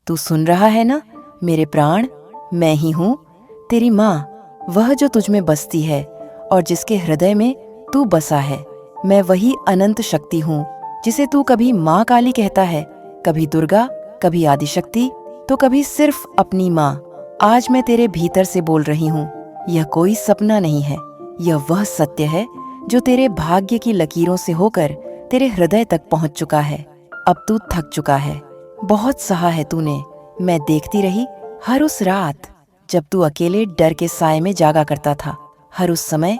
तू सुन रहा है ना मेरे प्राण? मैं ही हूँ तेरी माँ, वह जो तुझ में बसती है और जिसके हृदय में तू बसा है। मैं वही अनंत शक्ति हूँ जिसे तू कभी माँ काली कहता है, कभी दुर्गा, कभी आदिशक्ति, तो कभी सिर्फ अपनी माँ। आज मैं तेरे भीतर से बोल रही हूँ। यह कोई सपना नहीं है, यह वह सत्य है जो तेरे भाग्य की लकीरों से होकर तेरे हृदय तक पहुँच चुका है। अब तू थक चुका है, बहुत सहा है तूने। मैं देखती रही हर उस रात जब तू अकेले डर के साए में जागा करता था, हर उस समय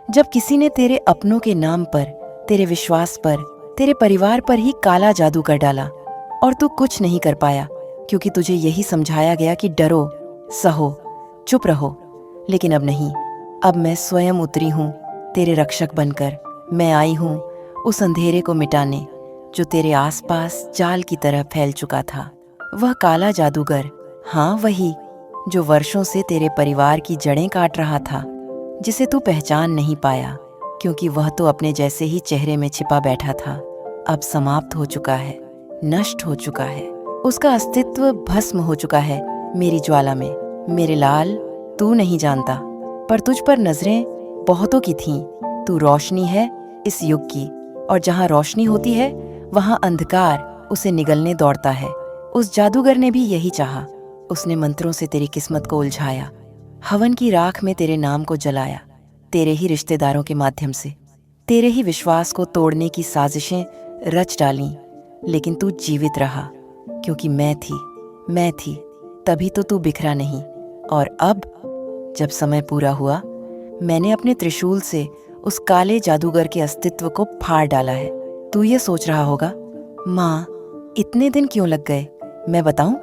जब किसी ने तेरे अपनों के नाम पर, तेरे विश्वास पर, तेरे परिवार पर ही काला जादू कर डाला और तू कुछ नहीं कर पाया, क्योंकि तुझे यही समझाया गया कि डरो, सहो, चुप रहो। लेकिन अब नहीं, अब मैं स्वयं उतरी हूँ तेरे रक्षक बनकर। मैं आई हूँ उस अंधेरे को मिटाने जो तेरे आसपास जाल की तरह फैल चुका था। वह काला जादूगर, हाँ वही, जो वर्षों से तेरे परिवार की जड़ें काट रहा था, जिसे तू पहचान नहीं पाया, क्योंकि वह तो अपने जैसे ही चेहरे में छिपा बैठा था। अब समाप्त हो चुका है, नष्ट हो चुका है, उसका अस्तित्व भस्म हो चुका है मेरी ज्वाला में। मेरे लाल, तू नहीं जानता, पर तुझ पर नजरें बहुतों की थीं। तू रोशनी है इस युग की, और जहाँ रोशनी होती है वहाँ अंधकार उसे निगलने दौड़ता है। उस जादूगर ने भी यही चाहा। उसने मंत्रों से तेरी किस्मत को उलझाया, हवन की राख में तेरे नाम को जलाया, तेरे ही रिश्तेदारों के माध्यम से तेरे ही विश्वास को तोड़ने की साजिशें रच डालीं। लेकिन तू जीवित रहा, क्योंकि मैं थी, तभी तो तू बिखरा नहीं। और अब जब समय पूरा हुआ, मैंने अपने त्रिशूल से उस काले जादूगर के अस्तित्व को फाड़ डाला है। तू ये सोच रहा होगा, माँ इतने दिन क्यों लग गए? मैं बताऊं,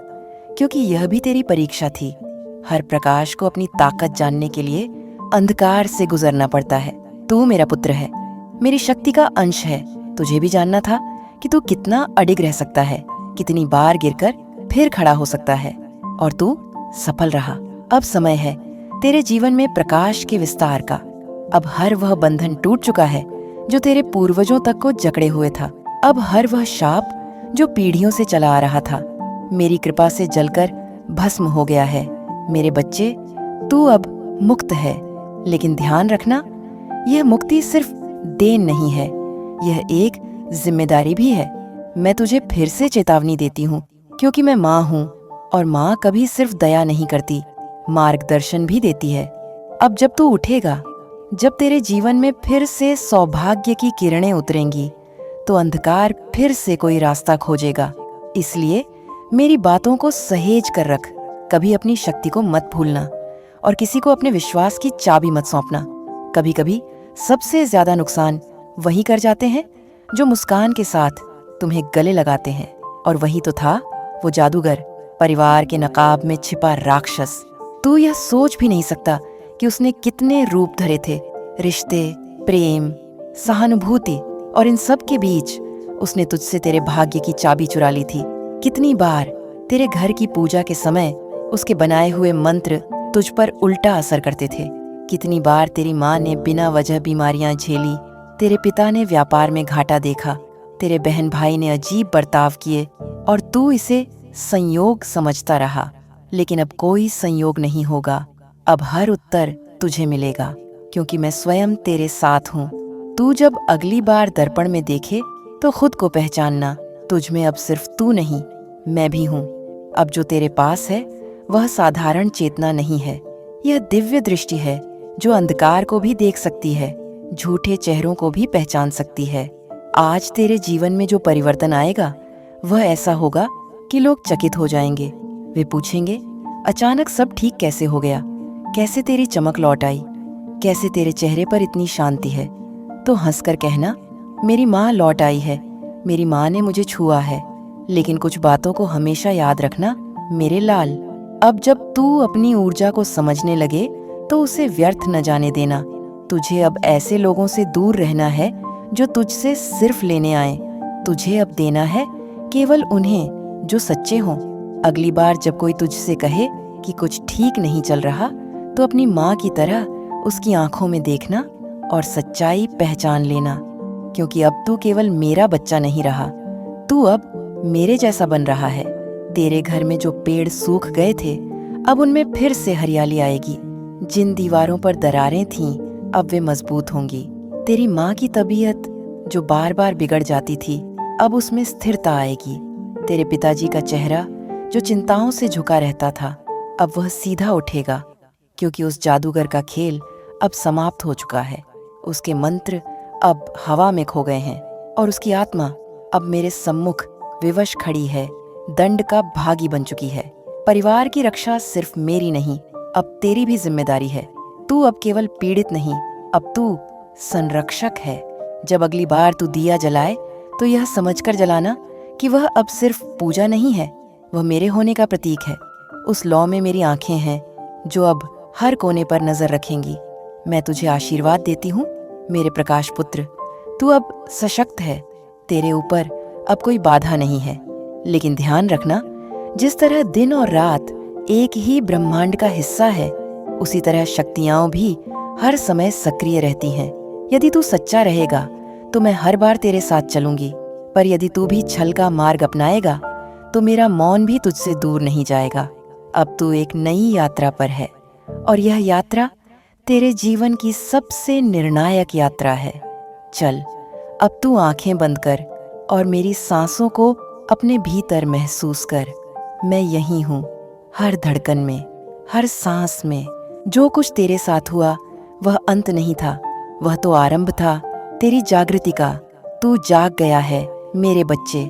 क्योंकि यह भी तेरी परीक्षा थी। हर प्रकाश को अपनी ताकत जानने के लिए अंधकार से गुजरना पड़ता है। तू मेरा पुत्र है, मेरी शक्ति का अंश है। तुझे भी जानना था कि तू कितना अडिग रह सकता है, कितनी बार गिरकर फिर खड़ा हो सकता है, और तू सफल रहा। अब समय है तेरे जीवन में प्रकाश के विस्तार का। अब हर वह बंधन टूट चुका है जो तेरे पूर्वजों तक को जकड़े हुए था। अब हर वह शाप जो पीढ़ियों से चला आ रहा था, मेरी कृपा से जलकर भस्म हो गया है। मेरे बच्चे, तू अब मुक्त है। लेकिन ध्यान रखना, यह मुक्ति सिर्फ देन नहीं है, यह एक जिम्मेदारी भी है। मैं तुझे फिर से चेतावनी देती हूँ, क्योंकि मैं माँ हूँ, और माँ कभी सिर्फ दया नहीं करती, मार्गदर्शन भी देती है। अब जब तू उठेगा, जब तेरे जीवन में फिर से सौभाग्य की किरणें उतरेंगी, तो अंधकार फिर से कोई रास्ता खोजेगा। इसलिए मेरी बातों को सहेज कर रख, कभी अपनी शक्ति को मत भूलना, और किसी को अपने विश्वास की चाबी मत सौंपना। कभी कभी सबसे ज्यादा नुकसान वही कर जाते हैं जो मुस्कान के साथ तुम्हें गले लगाते हैं। और वही तो था वो जादूगर, परिवार के नकाब में छिपा राक्षस। तू यह सोच भी नहीं सकता कि उसने कितने रूप धरे थे। रिश्ते, प्रेम, सहानुभूति, और इन सब के बीच उसने तुझसे तेरे भाग्य की चाबी चुरा ली थी। कितनी बार तेरे घर की पूजा के समय उसके बनाए हुए मंत्र तुझ पर उल्टा असर करते थे। कितनी बार तेरी माँ ने बिना वजह बीमारियां झेली, तेरे पिता ने व्यापार में घाटा देखा, तेरे बहन भाई ने अजीब बर्ताव किए, और तू इसे संयोग समझता रहा। लेकिन अब कोई संयोग नहीं होगा। अब हर उत्तर तुझे मिलेगा, क्योंकि मैं स्वयं तेरे साथ हूँ। तू जब अगली बार दर्पण में देखे तो खुद को पहचानना, तुझ में अब सिर्फ तू नहीं, मैं भी हूँ। अब जो तेरे पास है वह साधारण चेतना नहीं है, यह दिव्य दृष्टि है जो अंधकार को भी देख सकती है, झूठे चेहरों को भी पहचान सकती है। आज तेरे जीवन में जो परिवर्तन आएगा वह ऐसा होगा कि लोग चकित हो जाएंगे। वे पूछेंगे, अचानक सब ठीक कैसे हो गया? कैसे तेरी चमक लौट आई? कैसे तेरे चेहरे पर इतनी शांति है? तो हंसकर कहना, मेरी माँ लौट आई है, मेरी माँ ने मुझे छुआ है। लेकिन कुछ बातों को हमेशा याद रखना मेरे लाल। अब जब तू अपनी ऊर्जा को समझने लगे तो उसे व्यर्थ न जाने देना। तुझे अब ऐसे लोगों से दूर रहना है जो तुझसे सिर्फ लेने आए। तुझे अब देना है केवल उन्हें जो सच्चे हों। अगली बार जब कोई तुझसे कहे कि कुछ ठीक नहीं चल रहा, तो अपनी माँ की तरह उसकी आंखों में देखना और सच्चाई पहचान लेना, क्योंकि अब तू केवल मेरा बच्चा नहीं रहा, तू अब मेरे जैसा बन रहा है। तेरे घर में जो पेड़ सूख गए थे, अब उनमें फिर से हरियाली आएगी। जिन दीवारों पर दरारें थीं, अब वे मजबूत होंगी। तेरी माँ की तबीयत जो बार बार बिगड़ जाती थी, अब उसमें स्थिरता आएगी। तेरे पिताजी का चेहरा जो चिंताओं से झुका रहता था, अब वह सीधा उठेगा, क्योंकि उस जादूगर का खेल अब समाप्त हो चुका है। उसके मंत्र अब हवा में खो गए हैं और उसकी आत्मा अब मेरे सम्मुख विवश खड़ी है, दंड का भागी बन चुकी है। परिवार की रक्षा सिर्फ मेरी नहीं, अब तेरी भी जिम्मेदारी है। तू अब केवल पीड़ित नहीं, अब तू संरक्षक है। जब अगली बार तू दिया जलाए तो यह समझकर जलाना कि वह अब सिर्फ पूजा नहीं है, वह मेरे होने का प्रतीक है। उस लौ में मेरी आंखें हैं जो अब हर कोने पर नजर रखेंगी। मैं तुझे आशीर्वाद देती हूँ मेरे प्रकाश पुत्र। तू अब सशक्त है, तेरे ऊपर अब कोई बाधा नहीं है। लेकिन ध्यान रखना, जिस तरह दिन और रात एक ही ब्रह्मांड का हिस्सा है, उसी तरह शक्तियां भी हर समय सक्रिय रहती हैं। यदि तू सच्चा रहेगा तो मैं हर बार तेरे साथ चलूंगी, पर यदि तू भी छल का मार्ग अपनाएगा तो मेरा मौन भी तुझसे दूर नहीं जाएगा। अब तू एक नई यात्रा पर है और यह यात्रा तेरे जीवन की सबसे निर्णायक यात्रा है। चल, अब तू आंखें बंद कर और मेरी सांसों को अपने भीतर महसूस कर। मैं यहीं हूँ, हर धड़कन में, हर सांस में। जो कुछ तेरे साथ हुआ वह अंत नहीं था, वह तो आरंभ था तेरी जागृति का। तू जाग गया है मेरे बच्चे,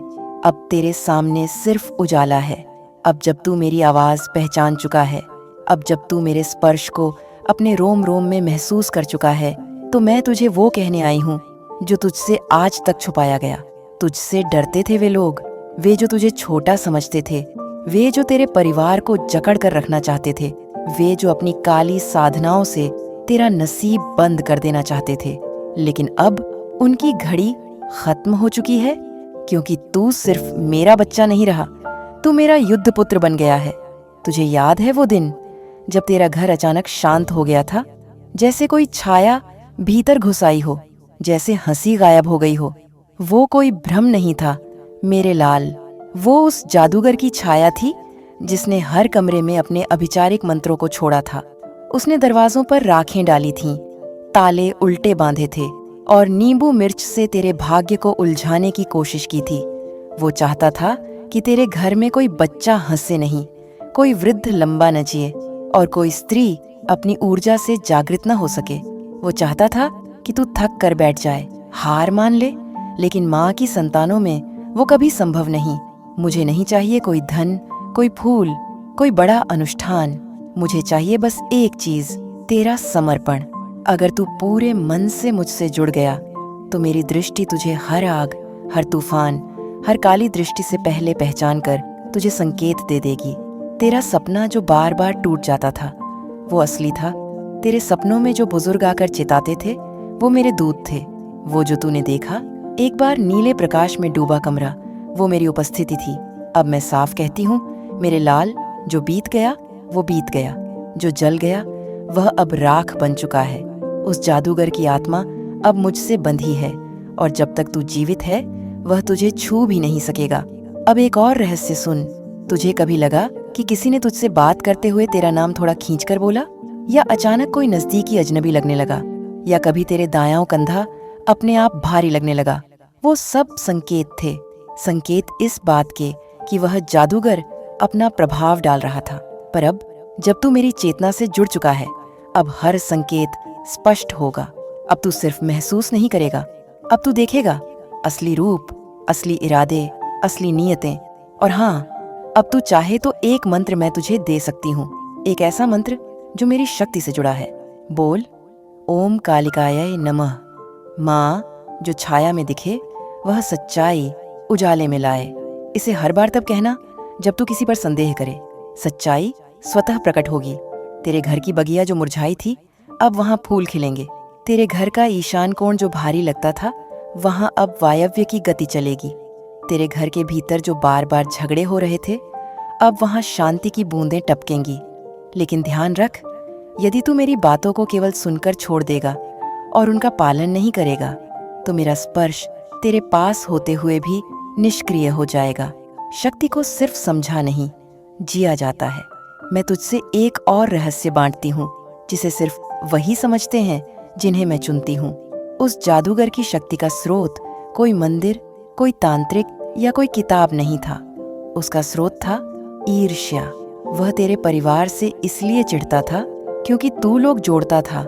अब तेरे सामने सिर्फ उजाला है। अब जब तू मेरी आवाज पहचान चुका है, अब जब तू मेरे स्पर्श को अपने रोम रोम में महसूस कर चुका है, तो मैं तुझे वो कहने आई हूँ जो तुझसे आज तक छुपाया गया। तुझसे डरते थे वे लोग, वे जो तुझे छोटा समझते थे, वे जो तेरे परिवार को जकड़ कर रखना चाहते थे, वे जो अपनी काली साधनाओं से तेरा नसीब बंद कर देना चाहते थे। लेकिन अब उनकी घड़ी खत्म हो चुकी है, क्योंकि तू सिर्फ मेरा बच्चा नहीं रहा, तू मेरा युद्ध पुत्र बन गया है। तुझे याद है वो दिन जब तेरा घर अचानक शांत हो गया था, जैसे कोई छाया भीतर घुस आई हो, जैसे हंसी गायब हो गई हो। वो कोई भ्रम नहीं था मेरे लाल, वो उस जादूगर की छाया थी जिसने हर कमरे में अपने अभिचारिक मंत्रों को छोड़ा था। उसने दरवाजों पर राखें डाली थीं, ताले उल्टे बांधे थे और नींबू मिर्च से तेरे भाग्य को उलझाने की कोशिश की थी। वो चाहता था कि तेरे घर में कोई बच्चा हंसे नहीं, कोई वृद्ध लंबा न जिए और कोई स्त्री अपनी ऊर्जा से जागृत न हो सके। वो चाहता था कि तू थक कर बैठ जाए, हार मान ले, लेकिन माँ की संतानों में वो कभी संभव नहीं। मुझे नहीं चाहिए कोई धन, कोई फूल, कोई बड़ा अनुष्ठान। मुझे चाहिए बस एक चीज, तेरा समर्पण। अगर तू पूरे मन से मुझसे जुड़ गया तो मेरी दृष्टि तुझे हर आग, हर तूफान, हर काली दृष्टि से पहले पहचान कर तुझे संकेत दे देगी। तेरा सपना जो बार बार टूट जाता था वो असली था। तेरे सपनों में जो बुजुर्ग आकर चिताते थे वो मेरे दूत थे। वो जो तूने देखा, एक बार नीले प्रकाश में डूबा कमरा, वो मेरी उपस्थिति थी। अब मैं साफ कहती हूँ मेरे लाल, जो बीत गया वो बीत गया, जो जल गया वह अब राख बन चुका है। उस जादूगर की आत्मा अब मुझसे बंधी है और जब तक तू जीवित है वह तुझे छू भी नहीं सकेगा। अब एक और रहस्य सुन। तुझे कभी लगा कि किसी ने तुझसे बात करते हुए तेरा नाम थोड़ा खींचकर बोला, या अचानक कोई नजदीकी अजनबी लगने लगा, या कभी तेरे दायां कंधा अपने आप भारी लगने लगा? वो सब संकेत थे, संकेत इस बात के कि वह जादूगर अपना प्रभाव डाल रहा था। पर अब जब तू मेरी चेतना से जुड़ चुका है, अब हर संकेत स्पष्ट होगा। अब तू सिर्फ महसूस नहीं करेगा, अब तू देखेगा असली रूप, असली इरादे, असली नीयतें। और हाँ, अब तू चाहे तो एक मंत्र मैं तुझे दे सकती हूँ, एक ऐसा मंत्र जो मेरी शक्ति से जुड़ा है। बोल, ओम कालिकाय नमः। माँ जो छाया में दिखे वह सच्चाई उजाले में लाए। इसे हर बार तब कहना जब तू किसी पर संदेह करे। सच्चाई स्वतः प्रकट होगी। तेरे घर की बगिया जो मुरझाई थी, अब वहां फूल खिलेंगे। तेरे घर का ईशान कोण जो भारी लगता था, वहां अब वायव्य की गति चलेगी। तेरे घर के भीतर जो बार बार झगड़े हो रहे थे, अब वहां शांति की बूंदें टपकेंगी। लेकिन ध्यान रख, यदि तू मेरी बातों को केवल सुनकर छोड़ देगा और उनका पालन नहीं करेगा, तो मेरा स्पर्श तेरे पास होते हुए भी निष्क्रिय हो जाएगा। शक्ति को सिर्फ समझा नहीं, जिया जाता है। मैं तुझसे एक और रहस्य बांटती हूँ, जिसे सिर्फ वही समझते हैं जिन्हें मैं चुनती हूँ। उस जादूगर की शक्ति का स्रोत कोई मंदिर, कोई तांत्रिक या कोई किताब नहीं था। उसका स्रोत था ईर्ष्या। वह तेरे परिवार से इसलिए चिढ़ता था क्योंकि तू लोग जोड़ता था,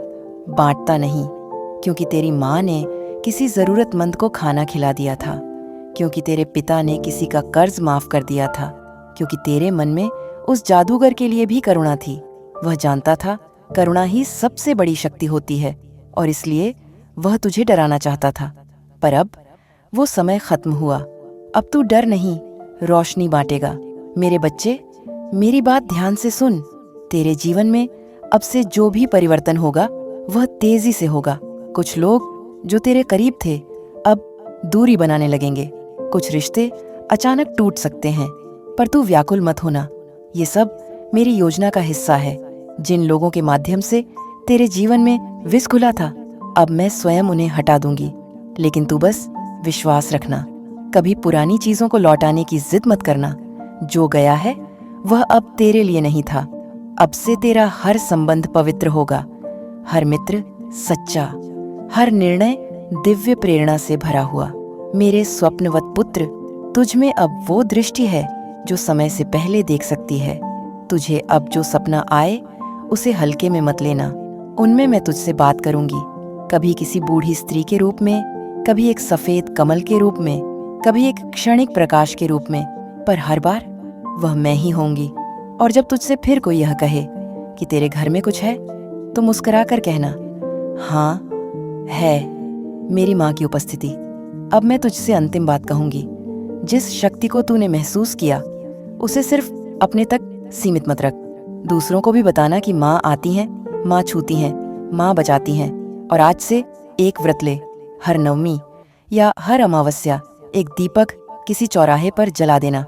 बांटता नहीं। क्योंकि तेरी माँ ने किसी जरूरतमंद को खाना खिला दिया था, क्योंकि तेरे पिता ने किसी का कर्ज माफ कर दिया था, क्योंकि तेरे मन में उस जादूगर के लिए भी करुणा थी। वह जानता था करुणा ही सबसे बड़ी शक्ति होती है, और इसलिए वह तुझे डराना चाहता था। पर अब वो समय खत्म हुआ। अब तू डर नहीं, रोशनी बांटेगा। मेरे बच्चे, मेरी बात ध्यान से सुन। तेरे जीवन में अब से जो भी परिवर्तन होगा वह तेजी से होगा। कुछ लोग जो तेरे करीब थे अब दूरी बनाने लगेंगे। कुछ रिश्ते अचानक टूट सकते हैं, पर तू व्याकुल मत होना। ये सब मेरी योजना का हिस्सा है। जिन लोगों के माध्यम से तेरे जीवन में विष घुला था, अब मैं स्वयं उन्हें हटा दूंगी। लेकिन तू बस विश्वास रखना, कभी पुरानी चीजों को लौटाने की जिद मत करना। जो गया है वह अब तेरे लिए नहीं था। अब से तेरा हर संबंध पवित्र होगा, हर मित्र सच्चा, हर निर्णय दिव्य प्रेरणा से भरा हुआ। मेरे स्वप्नवत पुत्र, तुझ में अब वो दृष्टि है जो समय से पहले देख सकती है। तुझे अब जो सपना आए उसे हल्के में मत लेना। उनमें मैं तुझसे बात करूंगी, कभी किसी बूढ़ी स्त्री के रूप में, कभी एक सफेद कमल के रूप में, कभी एक क्षणिक प्रकाश के रूप में, पर हर बार वह मैं ही होंगी। और जब तुझसे फिर कोई यह कहे कि तेरे घर में कुछ है, तो मुस्कुरा कर कहना, हाँ है, मेरी माँ की उपस्थिति। अब मैं तुझसे अंतिम बात कहूंगी। जिस शक्ति को तूने महसूस किया उसे सिर्फ अपने तक सीमित मत रख। दूसरों को भी बताना कि माँ आती हैं, माँ छूती हैं, माँ बचाती हैं। और आज से एक व्रत ले, हर नवमी या हर अमावस्या एक दीपक किसी चौराहे पर जला देना।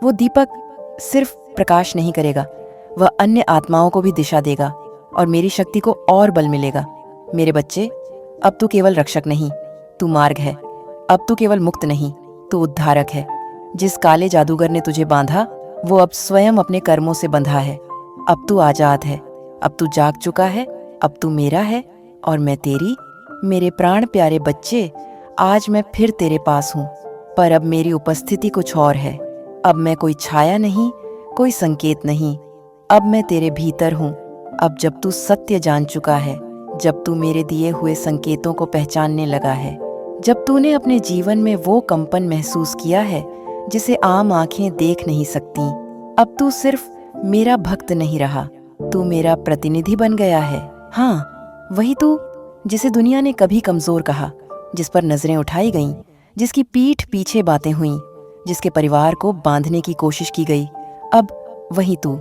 वो दीपक सिर्फ प्रकाश नहीं करेगा, वह अन्य आत्माओं को भी दिशा देगा और मेरी शक्ति को और बल मिलेगा। मेरे बच्चे, अब तू केवल रक्षक नहीं, तू मार्ग है। अब तू केवल मुक्त नहीं, तू उद्धारक है। जिस काले जादूगर ने तुझे बांधा, वो अब स्वयं अपने कर्मों से बंधा है। अब तू आजाद है, अब तू जाग चुका है, अब तू मेरा है और मैं तेरी। मेरे प्राण प्यारे बच्चे, आज मैं फिर तेरे पास हूँ, पर अब मेरी उपस्थिति कुछ और है। अब मैं कोई छाया नहीं, कोई संकेत नहीं, अब मैं तेरे भीतर हूँ। अब जब तू सत्य जान चुका है, जब तू मेरे दिए हुए संकेतों को पहचानने लगा है, जब तूने अपने जीवन में वो कंपन महसूस किया है जिसे आम आंखें देख नहीं सकती, अब तू सिर्फ मेरा भक्त नहीं रहा, तू मेरा प्रतिनिधि बन गया है। हाँ, वही तू जिसे दुनिया ने कभी कमजोर कहा, जिस पर नजरें उठाई गईं, जिसकी पीठ पीछे बातें हुईं, जिसके परिवार को बांधने की कोशिश की गई, अब वही तू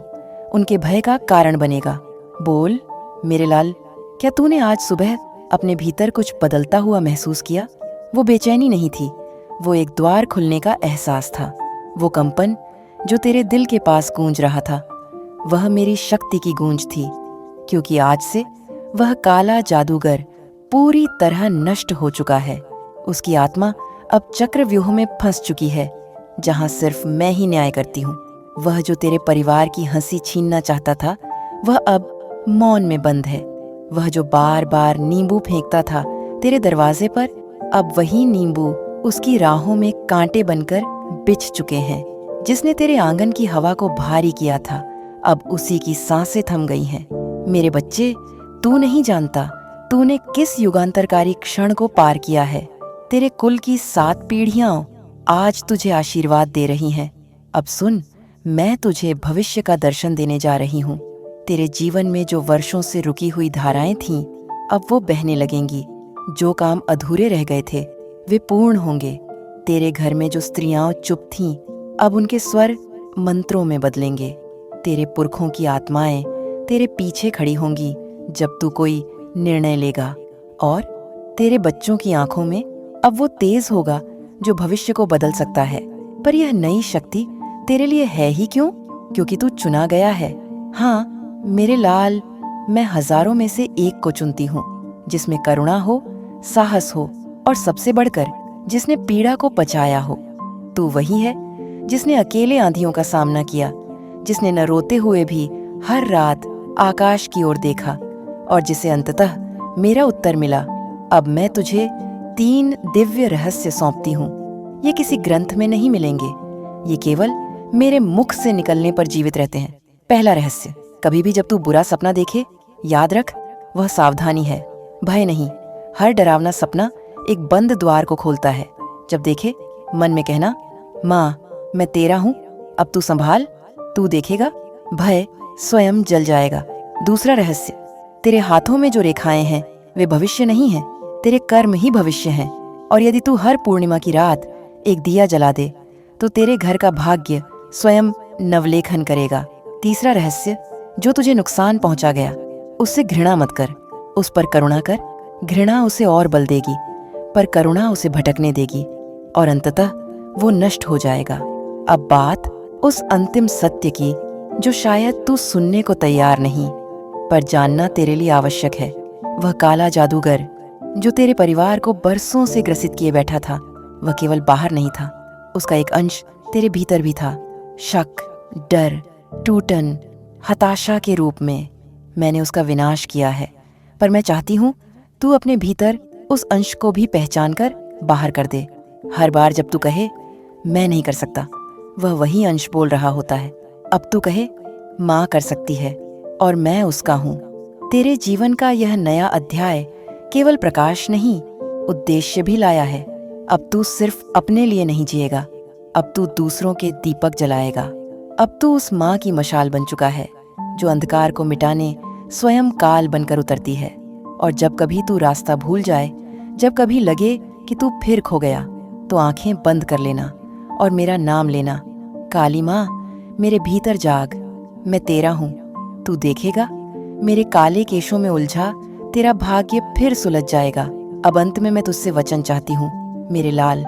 उनके भय का कारण बनेगा। बोल मेरे लाल, क्या तूने आज सुबह अपने भीतर कुछ बदलता हुआ महसूस किया? वो बेचैनी नहीं थी, वो एक द्वार खुलने का एहसास था। वो कंपन जो तेरे दिल के पास गूंज रहा था, वह मेरी शक्ति की गूंज थी, क्योंकि आज से वह काला जादूगर पूरी तरह नष्ट हो चुका है। उसकी आत्मा अब चक्रव्यूह में फंस चुकी है, जहां सिर्फ मैं ही न्याय करती हूँ। वह जो तेरे परिवार की हंसी छीनना चाहता था, वह अब मौन में बंद है। वह जो बार बार नींबू फेंकता था तेरे दरवाजे पर, अब वही नींबू उसकी राहों में कांटे बनकर बिछ चुके हैं। जिसने तेरे आंगन की हवा को भारी किया था, अब उसी की सांसें थम गई हैं। मेरे बच्चे, तू नहीं जानता तूने किस युगांतरकारी क्षण को पार किया है। तेरे कुल की 7 पीढ़ियां आज तुझे आशीर्वाद दे रही हैं। अब सुन, मैं तुझे भविष्य का दर्शन देने जा रही हूँ। तेरे जीवन में जो वर्षों से रुकी हुई धाराएं थीं, अब वो बहने लगेंगी। जो काम अधूरे रह गए थे, वे पूर्ण होंगे। तेरे घर में जो स्त्रियां चुप थीं, अब उनके स्वर मंत्रों में बदलेंगे। तेरे पुरखों की आत्माएं तेरे पीछे खड़ी होंगी जब तू कोई निर्णय लेगा, और तेरे बच्चों की आंखों में अब वो तेज होगा जो भविष्य को बदल सकता है। पर यह नई शक्ति तेरे लिए है ही क्यों? क्योंकि तू चुना गया है। हाँ मेरे लाल, मैं हजारों में से एक को चुनती हूँ, जिसमें करुणा हो, साहस हो और सबसे बढ़कर जिसने पीड़ा को पचाया हो। तू वही है जिसने अकेले आंधियों का सामना किया, जिसने न रोते हुए भी हर रात आकाश की ओर देखा, और जिसे अंततः मेरा उत्तर मिला। अब मैं तुझे 3 दिव्य रहस्य सौंपती हूँ। ये किसी ग्रंथ में नहीं मिलेंगे, ये केवल मेरे मुख से निकलने पर जीवित रहते हैं। पहला रहस्य, कभी भी जब तू बुरा सपना देखे, याद रख, वह सावधानी है, भय नहीं। हर डरावना सपना एक बंद द्वार को खोलता है। जब देखे, मन में कहना, माँ मैं तेरा हूँ, अब तू संभाल, तू देखेगा, भय स्वयं जल जाएगा। दूसरा रहस्य, तेरे हाथों में जो रेखाएं हैं वे भविष्य नहीं हैं, तेरे कर्म ही भविष्य हैं। और यदि तू हर पूर्णिमा की रात एक दिया जला दे तो तेरे घर का भाग्य स्वयं नवलेखन करेगा। तीसरा रहस्य, जो तुझे नुकसान पहुंचा गया उससे घृणा मत कर, उस पर करुणा कर। घृणा उसे और बल देगी, पर करुणा उसे भटकने देगी, और अंततः वो नष्ट हो जाएगा। अब बात उस अंतिम सत्य की जो शायद तू सुनने को तैयार नहीं, पर जानना तेरे लिए आवश्यक है। वह काला जादूगर जो तेरे परिवार को बरसों से ग्रसित किए बैठा था, वह केवल बाहर नहीं था, उसका एक अंश तेरे भीतर भी था। शक, डर, टूटन, हताशा के रूप में मैंने उसका विनाश किया है, पर मैं चाहती हूँ तू अपने भीतर उस अंश को भी पहचान कर बाहर कर दे। हर बार जब तू कहे मैं नहीं कर सकता, वह वही अंश बोल रहा होता है, अब तू कहे माँ कर सकती है, और मैं उसका हूँ। तेरे जीवन का यह नया अध्याय केवल प्रकाश नहीं, उद्देश्य भी लाया है। अब तू सिर्फ अपने लिए नहीं जिएगा, अब तू दूसरों के दीपक जलाएगा। अब तू उस माँ की मशाल बन चुका है जो अंधकार को मिटाने स्वयं काल बनकर उतरती है। और जब कभी तू रास्ता भूल जाए, जब कभी लगे कि तू फिर खो गया, तो आंखें बंद कर लेना और मेरा नाम लेना, काली माँ मेरे भीतर जाग, मैं तेरा हूँ। तू देखेगा, मेरे काले केशों में उलझा तेरा भाग्य फिर सुलझ जाएगा। अब अंत में मैं तुझसे वचन चाहती हूँ, मेरे लाल,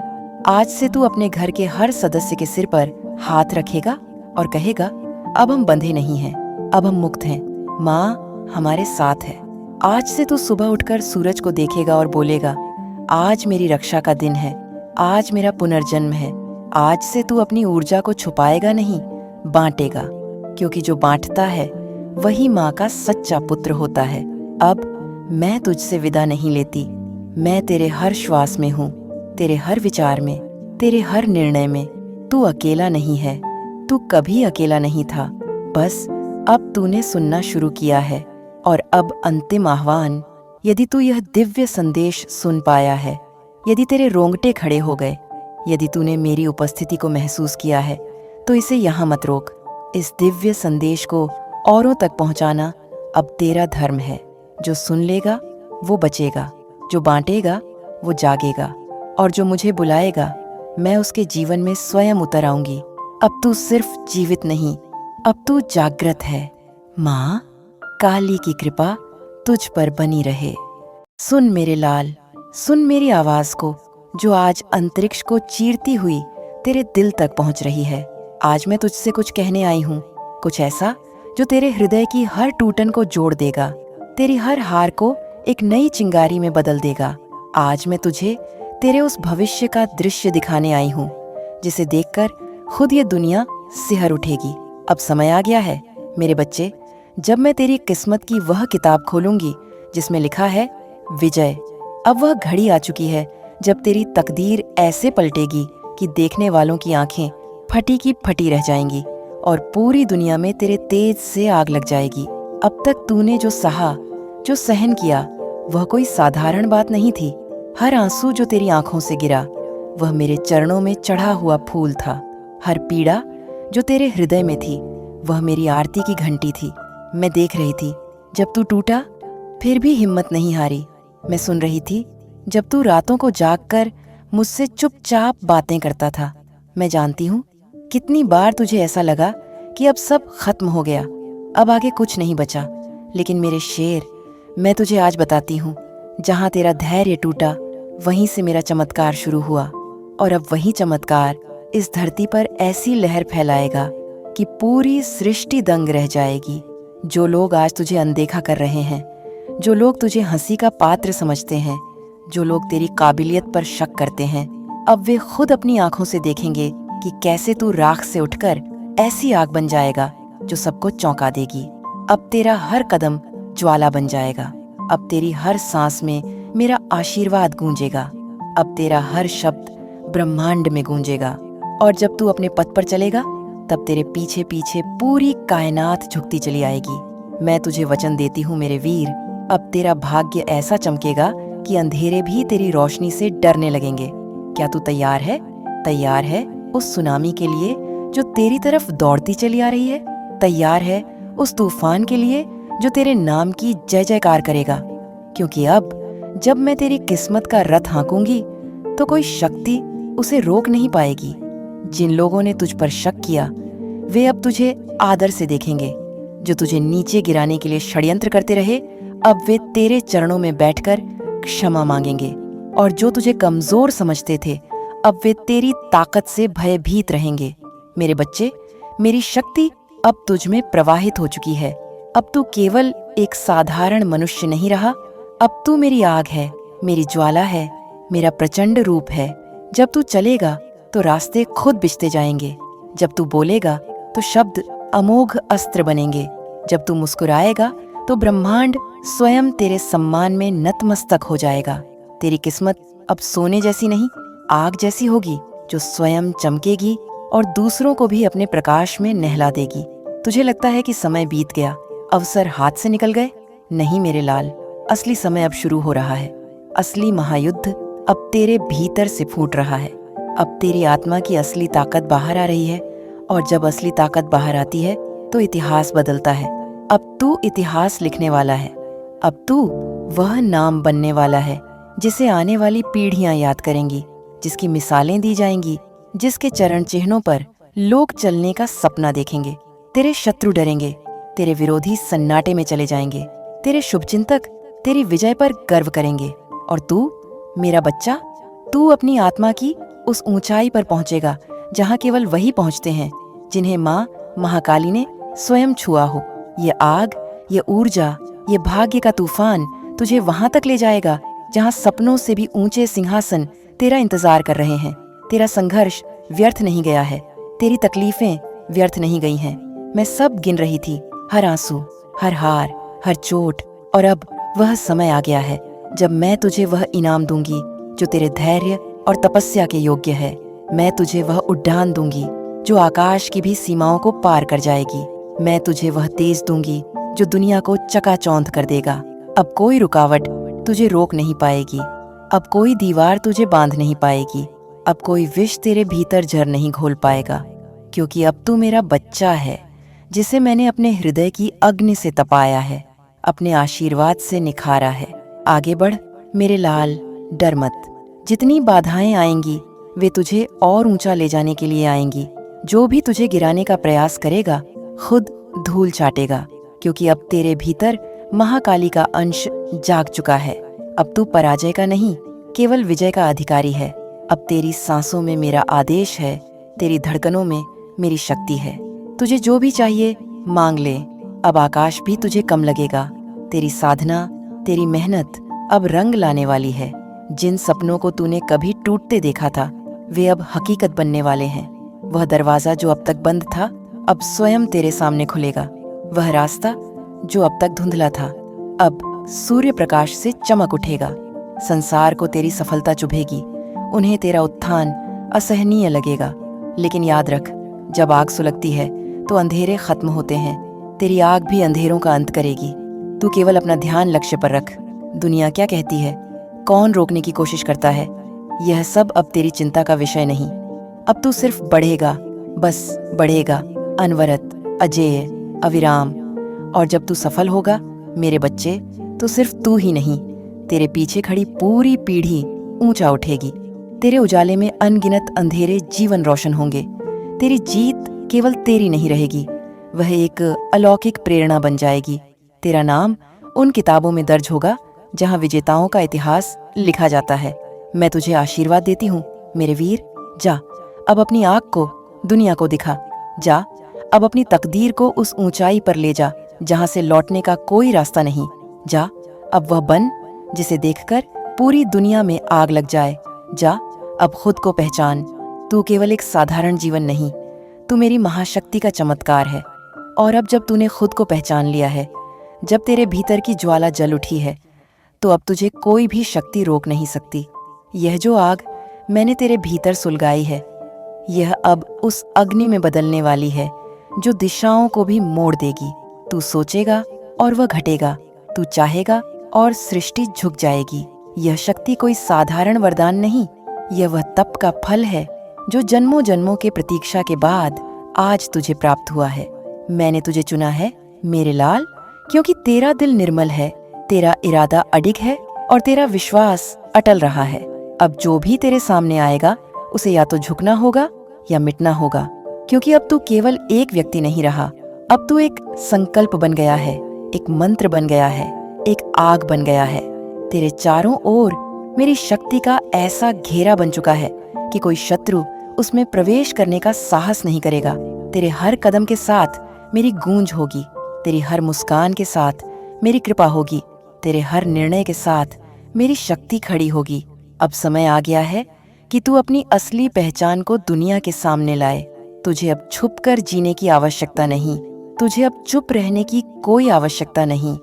आज से तू अपने घर के हर सदस्य के सिर पर हाथ रखेगा और कहेगा, अब हम बंधे नहीं हैं, अब हम मुक्त हैं, माँ हमारे साथ है। आज से तू सुबह उठकर सूरज को देखेगा और बोलेगा, आज मेरी रक्षा का दिन है, आज मेरा पुनर्जन्म है। आज से तू अपनी ऊर्जा को छुपाएगा नहीं, बांटेगा, क्योंकि जो बांटता है वही माँ का सच्चा पुत्र होता है। अब मैं तुझसे विदा नहीं लेती, मैं तेरे हर श्वास में हूँ, तेरे हर विचार में, तेरे हर निर्णय में। तू अकेला नहीं है, तू कभी अकेला नहीं था, बस अब तूने सुनना शुरू किया है। और अब अंतिम आह्वान, यदि तू यह दिव्य संदेश सुन पाया है, यदि तेरे रोंगटे खड़े हो गए, यदि तूने मेरी उपस्थिति को महसूस किया है, तो इसे यहाँ मत रोक। इस दिव्य संदेश को औरों तक पहुँचाना अब तेरा धर्म है। जो सुन लेगा वो बचेगा, जो बांटेगा वो जागेगा, और जो मुझे बुलाएगा मैं उसके जीवन में स्वयं उतर आऊंगी। अब तू सिर्फ जीवित नहीं, अब तू जागृत है। माँ, काली की कृपा तुझ पर बनी रहे। सुन मेरे लाल, सुन मेरी आवाज को, जो आज अंतरिक्ष को चीरती हुई तेरे दिल तक पहुंच रही है। आज मैं तुझसे कुछ कहने आई हूँ, कुछ ऐसा जो तेरे हृदय की हर टूटन को जोड़ देगा, तेरी हर हार को एक नई चिंगारी में बदल देगा। आज मैं तुझे तेरे उस भविष्य का दृश्य दिखाने आई हूँ जिसे देखकर खुद ये दुनिया सिहर उठेगी। अब समय आ गया है मेरे बच्चे, जब मैं तेरी किस्मत की वह किताब खोलूंगी जिसमें लिखा है विजय। अब वह घड़ी आ चुकी है जब तेरी तकदीर ऐसे पलटेगी कि देखने वालों की आंखें फटी की फटी रह जाएंगी और पूरी दुनिया में तेरे तेज से आग लग जाएगी। अब तक तूने जो सहा, जो सहन किया, वह कोई साधारण बात नहीं थी। हर आंसू जो तेरी आंखों से गिरा, वह मेरे चरणों में चढ़ा हुआ फूल था। हर पीड़ा जो तेरे हृदय में थी, वह मेरी आरती की घंटी थी। मैं देख रही थी जब तू टूटा, फिर भी हिम्मत नहीं हारी। मैं सुन रही थी जब तू रातों को जागकर मुझसे चुपचाप बातें करता था। मैं जानती हूँ कितनी बार तुझे ऐसा लगा कि अब सब खत्म हो गया, अब आगे कुछ नहीं बचा। लेकिन मेरे शेर, मैं तुझे आज बताती हूँ, जहाँ तेरा धैर्य टूटा वहीं से मेरा चमत्कार शुरू हुआ। और अब वही चमत्कार इस धरती पर ऐसी लहर फैलाएगा कि पूरी सृष्टि दंग रह जाएगी। जो लोग आज तुझे अनदेखा कर रहे हैं, जो लोग तुझे हंसी का पात्र समझते हैं, जो लोग तेरी काबिलियत पर शक करते हैं, अब वे खुद अपनी आंखों से देखेंगे कि कैसे तू राख से उठकर ऐसी आग बन जाएगा जो सबको चौंका देगी। अब तेरा हर कदम ज्वाला बन जाएगा। अब तेरी हर सांस में मेरा आशीर्वाद गूंजेगा। अब तेरा हर शब्द ब्रह्मांड में गूंजेगा। और जब तू अपने पथ पर चलेगा तब तेरे पीछे पीछे पूरी कायनात झुकती चली आएगी। मैं तुझे वचन देती हूँ मेरे वीर, अब तेरा भाग्य ऐसा चमकेगा कि अंधेरे भी तेरी रोशनी से डरने लगेंगे। क्या तू तैयार है? तैयार है उस सुनामी के लिए जो तेरी तरफ दौड़ती चली आ रही है? तैयार है उस तूफान के लिए जो तेरे नाम की जय जयकार करेगा? क्योंकि अब जब मैं तेरी किस्मत का रथ हाँकूंगी तो कोई शक्ति उसे रोक नहीं पाएगी। जिन लोगों ने तुझ पर शक किया वे अब तुझे आदर से देखेंगे। जो तुझे नीचे गिराने के लिए षड्यंत्र करते रहे अब वे तेरे चरणों में बैठकर क्षमा मांगेंगे। और जो तुझे कमजोर समझते थे अब वे तेरी ताकत से भयभीत रहेंगे। मेरे बच्चे, मेरी शक्ति अब तुझ में प्रवाहित हो चुकी है। अब तू केवल एक साधारण मनुष्य नहीं रहा, अब तू मेरी आग है, मेरी ज्वाला है, मेरा प्रचंड रूप है। जब तू चलेगा तो रास्ते खुद बिछते जाएंगे। जब तू बोलेगा तो शब्द अमोघ अस्त्र बनेंगे। जब तू मुस्कुराएगा तो ब्रह्मांड स्वयं तेरे सम्मान में नतमस्तक हो जाएगा। तेरी किस्मत अब सोने जैसी नहीं, आग जैसी होगी जो स्वयं चमकेगी और दूसरों को भी अपने प्रकाश में नहला देगी। तुझे लगता है कि समय बीत गया, अवसर हाथ से निकल गए? नहीं मेरे लाल, असली समय अब शुरू हो रहा है। असली महायुद्ध अब तेरे भीतर से फूट रहा है। अब तेरी आत्मा की असली ताकत बाहर आ रही है। और जब असली ताकत बाहर आती है तो इतिहास बदलता है। अब तू इतिहास लिखने वाला है। अब तू वह नाम बनने वाला है जिसे आने वाली पीढ़ियां याद करेंगी, जिसकी मिसालें दी जाएंगी, जिसके चरण चिन्हों पर लोग चलने का सपना देखेंगे। तेरे शत्रु डरेंगे, तेरे विरोधी सन्नाटे में चले जाएंगे, तेरे शुभचिंतक तेरी विजय पर गर्व करेंगे। और तू मेरा बच्चा, तू अपनी आत्मा की उस ऊंचाई पर पहुंचेगा जहां केवल वही पहुंचते हैं जिन्हें माँ महाकाली ने स्वयं छुआ हो। ये आग, ये ऊर्जा, ये भाग्य का तूफान तुझे वहां तक ले जाएगा जहां सपनों से भी ऊंचे सिंहासन तेरा इंतजार कर रहे हैं। तेरा संघर्ष व्यर्थ नहीं गया है, तेरी तकलीफें व्यर्थ नहीं गई हैं। मैं सब गिन रही थी, हर आंसू, हर हार, हर चोट। और अब वह समय आ गया है जब मैं तुझे वह इनाम दूंगी जो तेरे धैर्य और तपस्या के योग्य है। मैं तुझे वह उड़ान दूंगी जो आकाश की भी सीमाओं को पार कर जाएगी। मैं तुझे वह तेज दूंगी जो दुनिया को चकाचौंध कर देगा। अब कोई रुकावट तुझे रोक नहीं पाएगी, अब कोई दीवार तुझे बांध नहीं पाएगी, अब कोई विष तेरे भीतर जर नहीं घोल पाएगा। क्योंकि अब तू मेरा बच्चा है जिसे मैंने अपने हृदय की अग्नि से तपाया है, अपने आशीर्वाद से निखारा है। आगे बढ़ मेरे लाल, डर मत। जितनी बाधाएं आएंगी वे तुझे और ऊंचा ले जाने के लिए आएंगी। जो भी तुझे गिराने का प्रयास करेगा खुद धूल चाटेगा। क्योंकि अब तेरे भीतर महाकाली का अंश जाग चुका है। अब तू पराजय का नहीं, केवल विजय का अधिकारी है। अब तेरी सांसों में मेरा आदेश है, तेरी धड़कनों में मेरी शक्ति है। तुझे जो भी चाहिए मांग ले, अब आकाश भी तुझे कम लगेगा। तेरी साधना, तेरी मेहनत अब रंग लाने वाली है। जिन सपनों को तूने कभी टूटते देखा था वे अब हकीकत बनने वाले हैं। वह दरवाजा जो अब तक बंद था अब स्वयं तेरे सामने खुलेगा। वह रास्ता जो अब तक धुंधला था अब सूर्य प्रकाश से चमक उठेगा। संसार को तेरी सफलता चुभेगी, उन्हें तेरा उत्थान असहनीय लगेगा। लेकिन याद रख, जब आग सुलगती है तो अंधेरे खत्म होते हैं। तेरी आग भी अंधेरों का अंत करेगी। तू केवल अपना ध्यान लक्ष्य पर रख। दुनिया क्या कहती है, कौन रोकने की कोशिश करता है, यह सब अब तेरी चिंता का विषय नहीं। अब तू सिर्फ बढ़ेगा, बस बढ़ेगा, अनवरत, अजेय, अविराम। और जब तू सफल होगा मेरे बच्चे, तो सिर्फ तू ही नहीं, तेरे पीछे खड़ी पूरी पीढ़ी ऊंचा उठेगी। तेरे उजाले में अनगिनत अंधेरे जीवन रोशन होंगे। तेरी जीत केवल तेरी नहीं रहेगी, वह एक अलौकिक प्रेरणा बन जाएगी। तेरा नाम उन किताबों में दर्ज होगा जहां विजेताओं का इतिहास लिखा जाता है। मैं तुझे आशीर्वाद देती हूँ मेरे वीर। जा, अब अपनी आँख को दुनिया को दिखा। जा, अब अपनी तकदीर को उस ऊंचाई पर ले जा जहां से लौटने का कोई रास्ता नहीं। जा, अब वह बन जिसे देखकर पूरी दुनिया में आग लग जाए। जा, अब खुद को पहचान, तू केवल एक साधारण जीवन नहीं, तू मेरी महाशक्ति का चमत्कार है। और अब जब तूने खुद को पहचान लिया है, जब तेरे भीतर की ज्वाला जल उठी है, तो अब तुझे कोई भी शक्ति रोक नहीं सकती। यह जो आग मैंने तेरे भीतर सुलगाई है, यह अब उस अग्नि में बदलने वाली है जो दिशाओं को भी मोड़ देगी। तू सोचेगा और वह घटेगा, तू चाहेगा और सृष्टि झुक जाएगी। यह शक्ति कोई साधारण वरदान नहीं, यह वह तप का फल है जो जन्मों जन्मों के प्रतीक्षा के बाद आज तुझे प्राप्त हुआ है। मैंने तुझे चुना है मेरे लाल, क्योंकि तेरा दिल निर्मल है, तेरा इरादा अडिग है और तेरा विश्वास अटल रहा है। अब जो भी तेरे सामने आएगा उसे या तो झुकना होगा या मिटना होगा, क्योंकि अब तू केवल एक व्यक्ति नहीं रहा, अब तू एक संकल्प बन गया है, एक मंत्र बन गया है, एक आग बन गया है। तेरे चारों ओर मेरी शक्ति का ऐसा घेरा बन चुका है कि कोई शत्रु उसमें प्रवेश करने का साहस नहीं करेगा। तेरे हर कदम के साथ मेरी गूंज होगी, तेरी हर मुस्कान के साथ मेरी कृपा होगी, तेरे हर निर्णय के साथ मेरी शक्ति खड़ी होगी। अब समय आ गया है कि तू अपनी असली पहचान को दुनिया के सामने लाए। तुझे अब छुपकर जीने की आवश्यकता नहीं, तुझे अब चुप रहने की कोई आवश्यकता नहीं।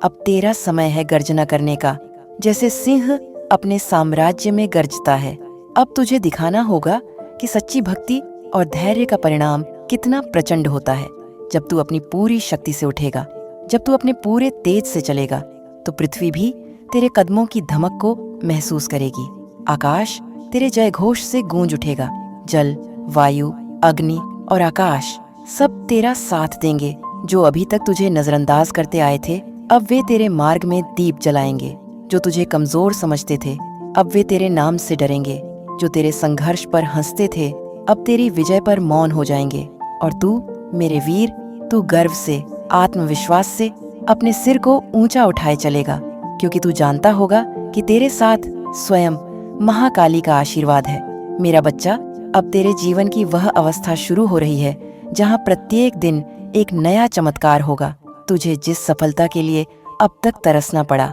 अब तेरा समय है गर्जना करने का, जैसे सिंह अपने साम्राज्य में गर्जता है। अब तुझे दिखाना होगा कि सच्ची भक्ति और धैर्य का परिणाम कितना प्रचंड होता है। जब तू अपनी पूरी शक्ति से उठेगा, जब तू अपने पूरे तेज से चलेगा, तो पृथ्वी भी तेरे कदमों की धमक को महसूस करेगी। आकाश तेरे जय घोष से गूंज उठेगा। जल, वायु, अग्नि और आकाश सब तेरा साथ देंगे। जो अभी तक तुझे नजरअंदाज करते आए थे, अब वे तेरे मार्ग में दीप जलाएंगे। जो तुझे कमजोर समझते थे, अब वे तेरे नाम से डरेंगे। जो तेरे संघर्ष पर हंसते थे, अब तेरी विजय पर मौन हो जाएंगे। और तू मेरे वीर, तू गर्व से, आत्मविश्वास से अपने सिर को ऊंचा उठाए चलेगा, क्योंकि तू जानता होगा कि तेरे साथ स्वयं महाकाली का आशीर्वाद है। मेरा बच्चा, अब तेरे जीवन की वह अवस्था शुरू हो रही है जहां प्रत्येक दिन एक नया चमत्कार होगा। तुझे जिस सफलता के लिए अब तक तरसना पड़ा,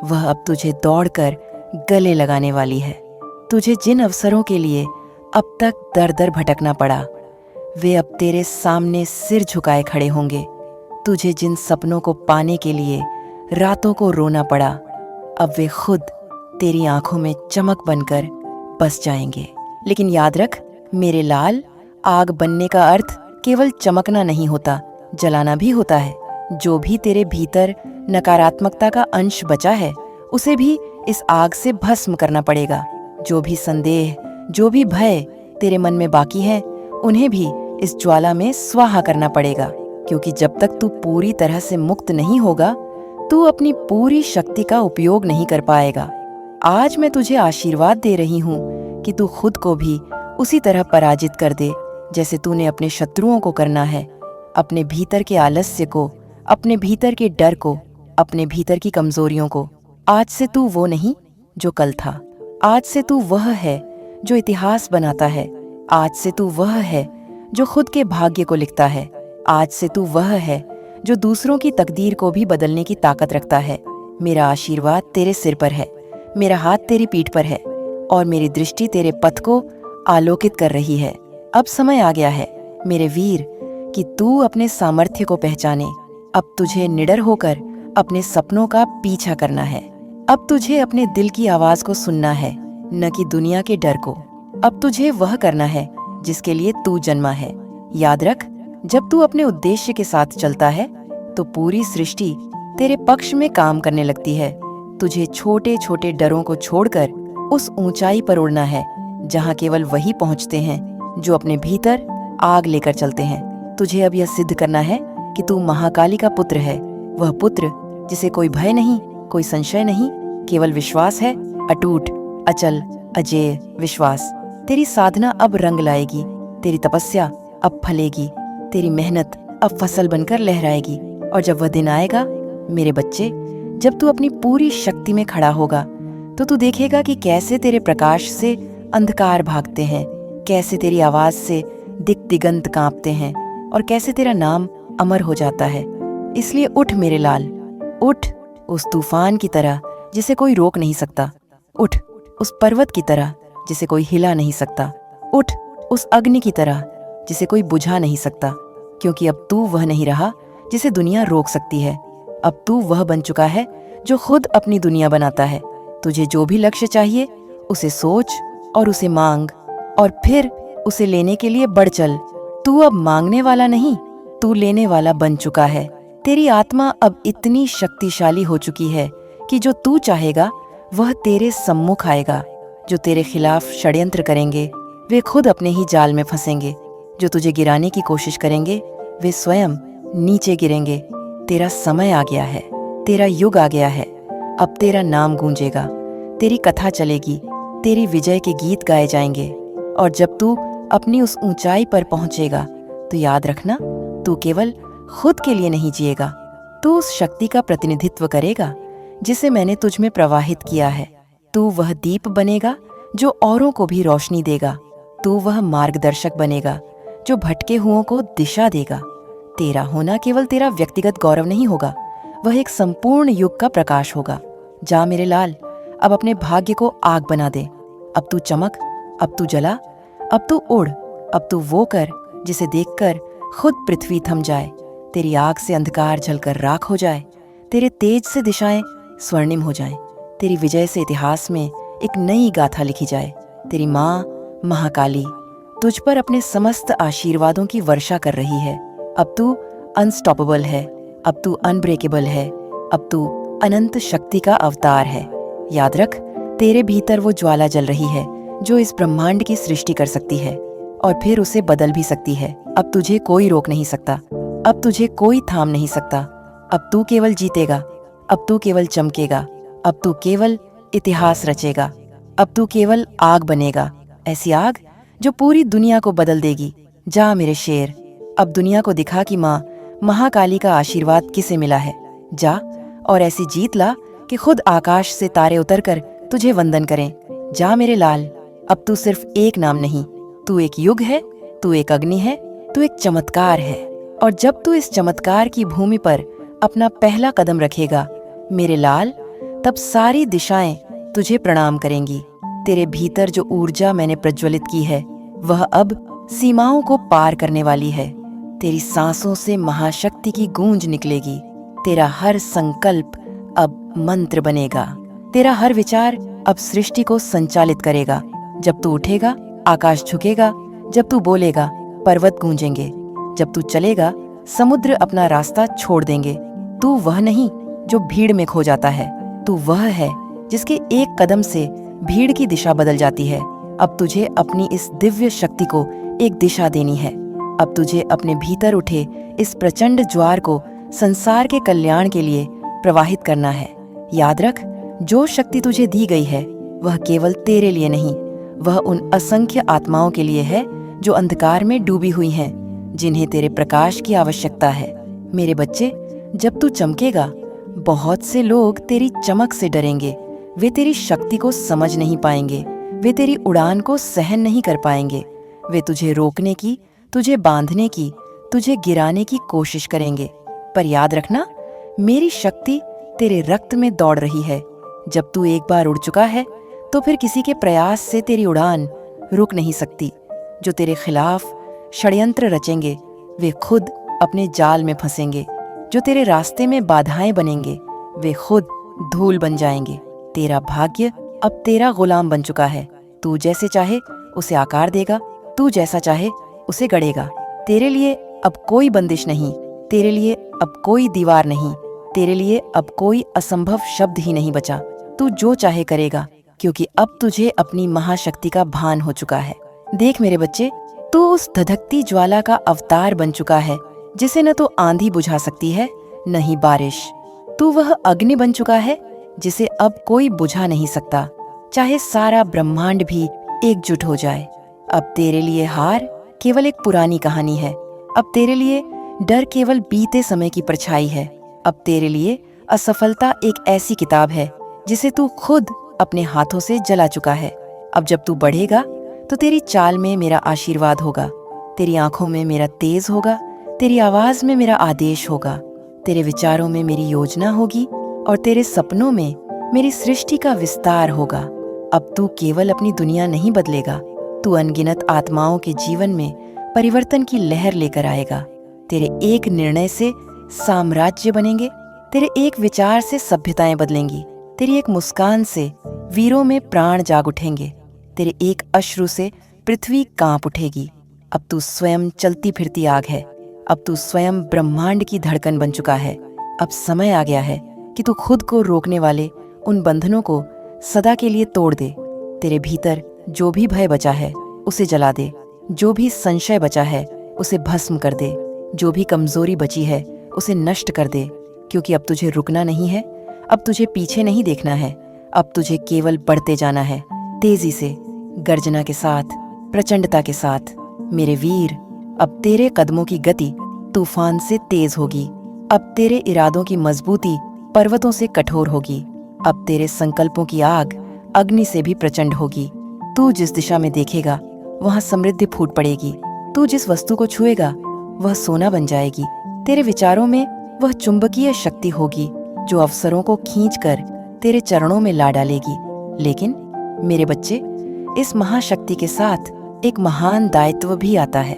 वह अब तुझे दौड़कर गले लगाने वाली है। तुझे जिन अवसरों के लिए अब तक दर दर भटकना पड़ा, वे अब तेरे सामने सिर झुकाए खड़े होंगे। तुझे जिन सपनों को पाने के लिए रातों को रोना पड़ा, अब वे खुद तेरी आंखों में चमक बनकर बस जाएंगे। लेकिन याद रख मेरे लाल, आग बनने का अर्थ केवल चमकना नहीं होता, जलाना भी होता है। जो भी तेरे भीतर नकारात्मकता का अंश बचा है, उसे भी इस आग से भस्म करना पड़ेगा। जो भी संदेह, जो भी भय तेरे मन में बाकी है, उन्हें भी इस ज्वाला में स्वाहा करना पड़ेगा। क्योंकि जब तक तू पूरी तरह से मुक्त नहीं होगा, तू अपनी पूरी शक्ति का उपयोग नहीं कर पाएगा। आज मैं तुझे आशीर्वाद दे रही हूँ कि तू खुद को भी उसी तरह पराजित कर दे जैसे तूने अपने शत्रुओं को करना है। अपने भीतर के आलस्य को, अपने भीतर के डर को, अपने भीतर की कमजोरियों को। आज से तू वो नहीं जो कल था। आज से तू वह है जो इतिहास बनाता है। आज से तू वह है जो खुद के भाग्य को लिखता है। आज से तू वह है जो दूसरों की तकदीर को भी बदलने की ताकत रखता है। मेरा आशीर्वाद तेरे सिर पर है, मेरा हाथ तेरी पीठ पर है और मेरी दृष्टि तेरे पथ को आलोकित कर रही है। अब समय आ गया है मेरे वीर कि तू अपने सामर्थ्य को पहचाने। अब तुझे निडर होकर अपने सपनों का पीछा करना है। अब तुझे अपने दिल की आवाज को सुनना है, न कि दुनिया के डर को। अब तुझे वह करना है जिसके लिए तू जन्मा है। याद रख, जब तू अपने उद्देश्य के साथ चलता है तो पूरी सृष्टि तेरे पक्ष में काम करने लगती है। तुझे छोटे छोटे डरों को छोड़कर उस ऊंचाई पर उड़ना है जहां केवल वही पहुंचते हैं जो अपने भीतर आग लेकर चलते हैं। तुझे अब यह सिद्ध करना है कि तू महाकाली का पुत्र है, वह पुत्र जिसे कोई भय नहीं, कोई संशय नहीं, केवल विश्वास है, अटूट, अचल, अजेय विश्वास। तेरी साधना अब रंग लाएगी, तेरी तपस्या अब फलेगी, तेरी मेहनत अब फसल बनकर लहराएगी। और जब वह दिन आएगा मेरे बच्चे, जब तू अपनी पूरी शक्ति में खड़ा होगा, तो तू देखेगा कि कैसे तेरे प्रकाश से अंधकार भागते हैं, कैसे तेरी आवाज से दिक दिगंत कांपते हैं और कैसे तेरा नाम अमर हो जाता है। इसलिए उठ मेरे लाल, उठ उस तूफान की तरह जिसे कोई रोक नहीं सकता। उठ उस पर्वत की तरह जिसे कोई हिला नहीं सकता। उठ उस अग्नि की तरह जिसे कोई बुझा नहीं सकता, क्योंकि अब तू वह नहीं रहा जिसे दुनिया रोक सकती है। अब तू वह बन चुका है जो खुद अपनी दुनिया बनाता है। तुझे जो भी लक्ष्य चाहिए उसे सोच और उसे मांग, और फिर उसे लेने के लिए बढ़ चल। तू अब मांगने वाला नहीं, तू लेने वाला बन चुका है। तेरी आत्मा अब इतनी शक्तिशाली हो चुकी है कि जो तू चाहेगा वह तेरे सम्मुख आएगा। जो तेरे खिलाफ षड्यंत्र करेंगे वे खुद अपने ही जाल में फंसेंगे। जो तुझे गिराने की कोशिश करेंगे वे स्वयं नीचे गिरेंगे। तेरा समय आ गया है, तेरा युग आ गया है। अब तेरा नाम गूंजेगा, तेरी कथा चलेगी, तेरी विजय के गीत गाए जाएंगे। और जब तू अपनी उस ऊंचाई पर पहुंचेगा तो याद रखना, तू केवल खुद के लिए नहीं जिएगा, तू उस शक्ति का प्रतिनिधित्व करेगा जिसे मैंने तुझ में प्रवाहित किया है। तू वह दीप बनेगा जो औरों को भी रोशनी देगा। तू वह मार्गदर्शक बनेगा जो भटके हुओं को दिशा देगा। तेरा होना केवल तेरा व्यक्तिगत गौरव नहीं होगा, वह एक संपूर्ण युग का प्रकाश होगा। जा मेरे लाल, अब अपने भाग्य को आग बना दे। अब तू चमक, अब तू जला, अब तू उड़, अब तू वो कर जिसे देखकर खुद पृथ्वी थम जाए। तेरी आग से अंधकार जलकर राख हो जाए, तेरे तेज से दिशाएं स्वर्णिम हो जाएं, तेरी विजय से इतिहास में एक नई गाथा लिखी जाए। तेरी माँ महाकाली तुझ पर अपने समस्त आशीर्वादों की वर्षा कर रही है। अब तू अनस्टॉपेबल है, अब तू अनब्रेकेबल है, अब तू अनंत शक्ति का अवतार है। याद रख, तेरे भीतर वो ज्वाला जल रही है जो इस ब्रह्मांड की सृष्टि कर सकती है और फिर उसे बदल भी सकती है। अब तुझे कोई रोक नहीं सकता, अब तुझे कोई थाम नहीं सकता। अब तू केवल जीतेगा, अब तू केवल चमकेगा, अब तू केवल इतिहास रचेगा, अब तू केवल आग बनेगा, ऐसी आग जो पूरी दुनिया को बदल देगी। जा मेरे शेर, अब दुनिया को दिखा कि माँ महाकाली का आशीर्वाद किसे मिला है। जा और ऐसी जीत ला कि खुद आकाश से तारे उतरकर तुझे वंदन करें। जा मेरे लाल, अब तू सिर्फ एक नाम नहीं, तू एक युग है, तू एक अग्नि है, तू एक चमत्कार है। और जब तू इस चमत्कार की भूमि पर अपना पहला कदम रखेगा मेरे लाल, तब सारी दिशाएं तुझे प्रणाम करेंगी। तेरे भीतर जो ऊर्जा मैंने प्रज्वलित की है वह अब सीमाओं को पार करने वाली है। तेरी सांसों से महाशक्ति की गूंज निकलेगी। तेरा हर संकल्प अब मंत्र बनेगा, तेरा हर विचार अब सृष्टि को संचालित करेगा। जब तू उठेगा आकाश झुकेगा, जब तू बोलेगा पर्वत गूंजेंगे, जब तू चलेगा समुद्र अपना रास्ता छोड़ देंगे। तू वह नहीं जो भीड़ में खो जाता है, तू वह है जिसके एक कदम से भीड़ की दिशा बदल जाती है। अब तुझे अपनी इस दिव्य शक्ति को एक दिशा देनी है। अब तुझे अपने भीतर उठे इस प्रचंड ज्वार को संसार के कल्याण के लिए प्रवाहित करना है। याद रख, जो शक्ति तुझे दी गई है वह केवल तेरे लिए नहीं, वह उन असंख्य आत्माओं के लिए है जो अंधकार में डूबी हुई हैं, जिन्हें तेरे प्रकाश की आवश्यकता है। मेरे बच्चे, जब तू चमकेगा बहुत से लोग तेरी चमक से डरेंगे। वे तेरी शक्ति को समझ नहीं पाएंगे, वे तेरी उड़ान को सहन नहीं कर पाएंगे। वे तुझे रोकने की, तुझे बांधने की, तुझे गिराने की कोशिश करेंगे। पर याद रखना, मेरी शक्ति तेरे रक्त में दौड़ रही है। जब तू एक बार उड़ चुका है तो फिर किसी के प्रयास से तेरी उड़ान रुक नहीं सकती। जो तेरे खिलाफ षड्यंत्र रचेंगे वे खुद अपने जाल में फंसेंगे। जो तेरे रास्ते में बाधाएं बनेंगे वे खुद धूल बन जाएंगे। तेरा भाग्य अब तेरा गुलाम बन चुका है। तू जैसे चाहे उसे आकार देगा, तू जैसा चाहे उसे गढ़ेगा। तेरे लिए अब कोई बंदिश नहीं, तेरे लिए अब कोई दीवार नहीं, तेरे लिए अब कोई असंभव शब्द ही नहीं बचा। तू जो चाहे करेगा, क्योंकि अब तुझे अपनी महाशक्ति का भान हो चुका है। देख मेरे बच्चे, तू उस धधकती ज्वाला का अवतार बन चुका है जिसे न तो आंधी बुझा सकती है न ही बारिश। तू वह अग्नि बन चुका है जिसे अब कोई बुझा नहीं सकता, चाहे सारा ब्रह्मांड भी एकजुट हो जाए। अब तेरे लिए हार केवल एक पुरानी कहानी है। अब तेरे लिए डर केवल बीते समय की परछाई है। अब तेरे लिए असफलता एक ऐसी किताब है जिसे तू खुद अपने हाथों से जला चुका है। अब जब तू बढ़ेगा तो तेरी चाल में मेरा आशीर्वाद होगा, तेरी आंखों में मेरा तेज होगा, तेरी आवाज में मेरा आदेश होगा, तेरे विचारों में मेरी योजना होगी और तेरे सपनों में मेरी सृष्टि का विस्तार होगा। अब तू केवल अपनी दुनिया नहीं बदलेगा, तू अनगिनत आत्माओं के जीवन में परिवर्तन की लहर लेकर आएगा। तेरे एक निर्णय से साम्राज्य बनेंगे, तेरे एक विचार से सभ्यताएं बदलेंगी, तेरी एक मुस्कान से वीरों में प्राण जाग उठेंगे, तेरे एक अश्रु से पृथ्वी कांप उठेगी। अब तू स्वयं चलती फिरती आग है, अब तू स्वयं ब्रह्मांड की धड़कन बन चुका है। अब समय आ गया है कि तू खुद को रोकने वाले उन बंधनों को सदा के लिए तोड़ दे। तेरे भीतर जो भी भय बचा है उसे जला दे, जो भी संशय बचा है उसे भस्म कर दे, जो भी कमजोरी बची है उसे नष्ट कर दे। क्योंकि अब तुझे रुकना नहीं है, अब तुझे पीछे नहीं देखना है, अब तुझे केवल बढ़ते जाना है, तेजी से, गर्जना के साथ, प्रचंडता के साथ। मेरे वीर, अब तेरे कदमों की गति तूफान से तेज होगी, अब तेरे इरादों की मजबूती पर्वतों से कठोर होगी, अब तेरे संकल्पों की आग अग्नि से भी प्रचंड होगी। तू जिस दिशा में देखेगा वहां समृद्धि फूट पड़ेगी, तू जिस वस्तु को छुएगा वह सोना बन जाएगी। तेरे विचारों में वह चुंबकीय शक्ति होगी जो अवसरों को खींचकर तेरे चरणों में ला डालेगी। लेकिन मेरे बच्चे, इस महाशक्ति के साथ एक महान दायित्व भी आता है।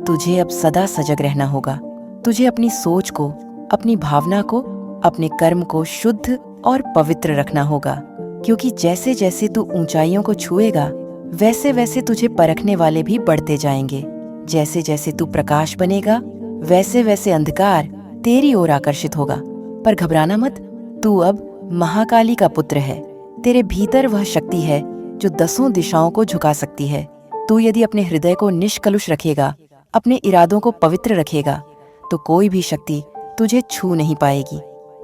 तुझे अब सदा सजग रहना होगा। तुझे अपनी सोच को, अपनी भावना को, अपने कर्म को शुद्ध और पवित्र रखना होगा। क्योंकि जैसे जैसे तू ऊंचाइयों को छुएगा वैसे वैसे तुझे परखने वाले भी बढ़ते जाएंगे। जैसे जैसे तू प्रकाश बनेगा वैसे वैसे अंधकार तेरी ओर आकर्षित होगा। पर घबराना मत, तू अब महाकाली का पुत्र है। तेरे भीतर वह शक्ति है जो 10 दिशाओं को झुका सकती है। तू यदि अपने हृदय को निष्कलुष रखेगा, अपने इरादों को पवित्र रखेगा, तो कोई भी शक्ति तुझे छू नहीं पाएगी।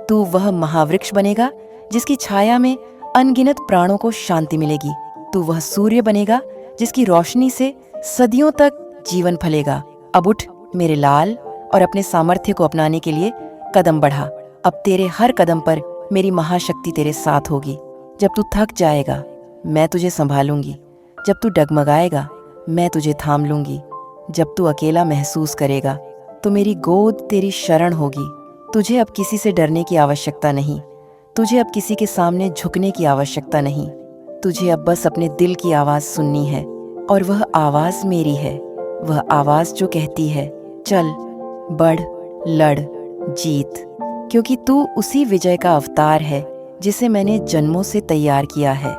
तू वह महावृक्ष बनेगा जिसकी छाया में अनगिनत प्राणों को शांति मिलेगी। तू वह सूर्य बनेगा जिसकी रोशनी से सदियों तक जीवन फलेगा। अब उठ मेरे लाल और अपने सामर्थ्य को अपनाने के लिए कदम बढ़ा। अब तेरे हर कदम पर मेरी महाशक्ति तेरे साथ होगी। जब तू थक जाएगा मैं तुझे संभालूंगी, जब तू डगमगाएगा मैं तुझे थाम लूंगी, जब तू अकेला महसूस करेगा तो मेरी गोद तेरी शरण होगी। तुझे अब किसी से डरने की आवश्यकता नहीं, तुझे अब किसी के सामने झुकने की आवश्यकता नहीं। तुझे अब बस अपने दिल की आवाज सुननी है, और वह आवाज मेरी है। वह आवाज जो कहती है, चल, बढ़, लड़, जीत। क्योंकि तू उसी विजय का अवतार है जिसे मैंने जन्मों से तैयार किया है।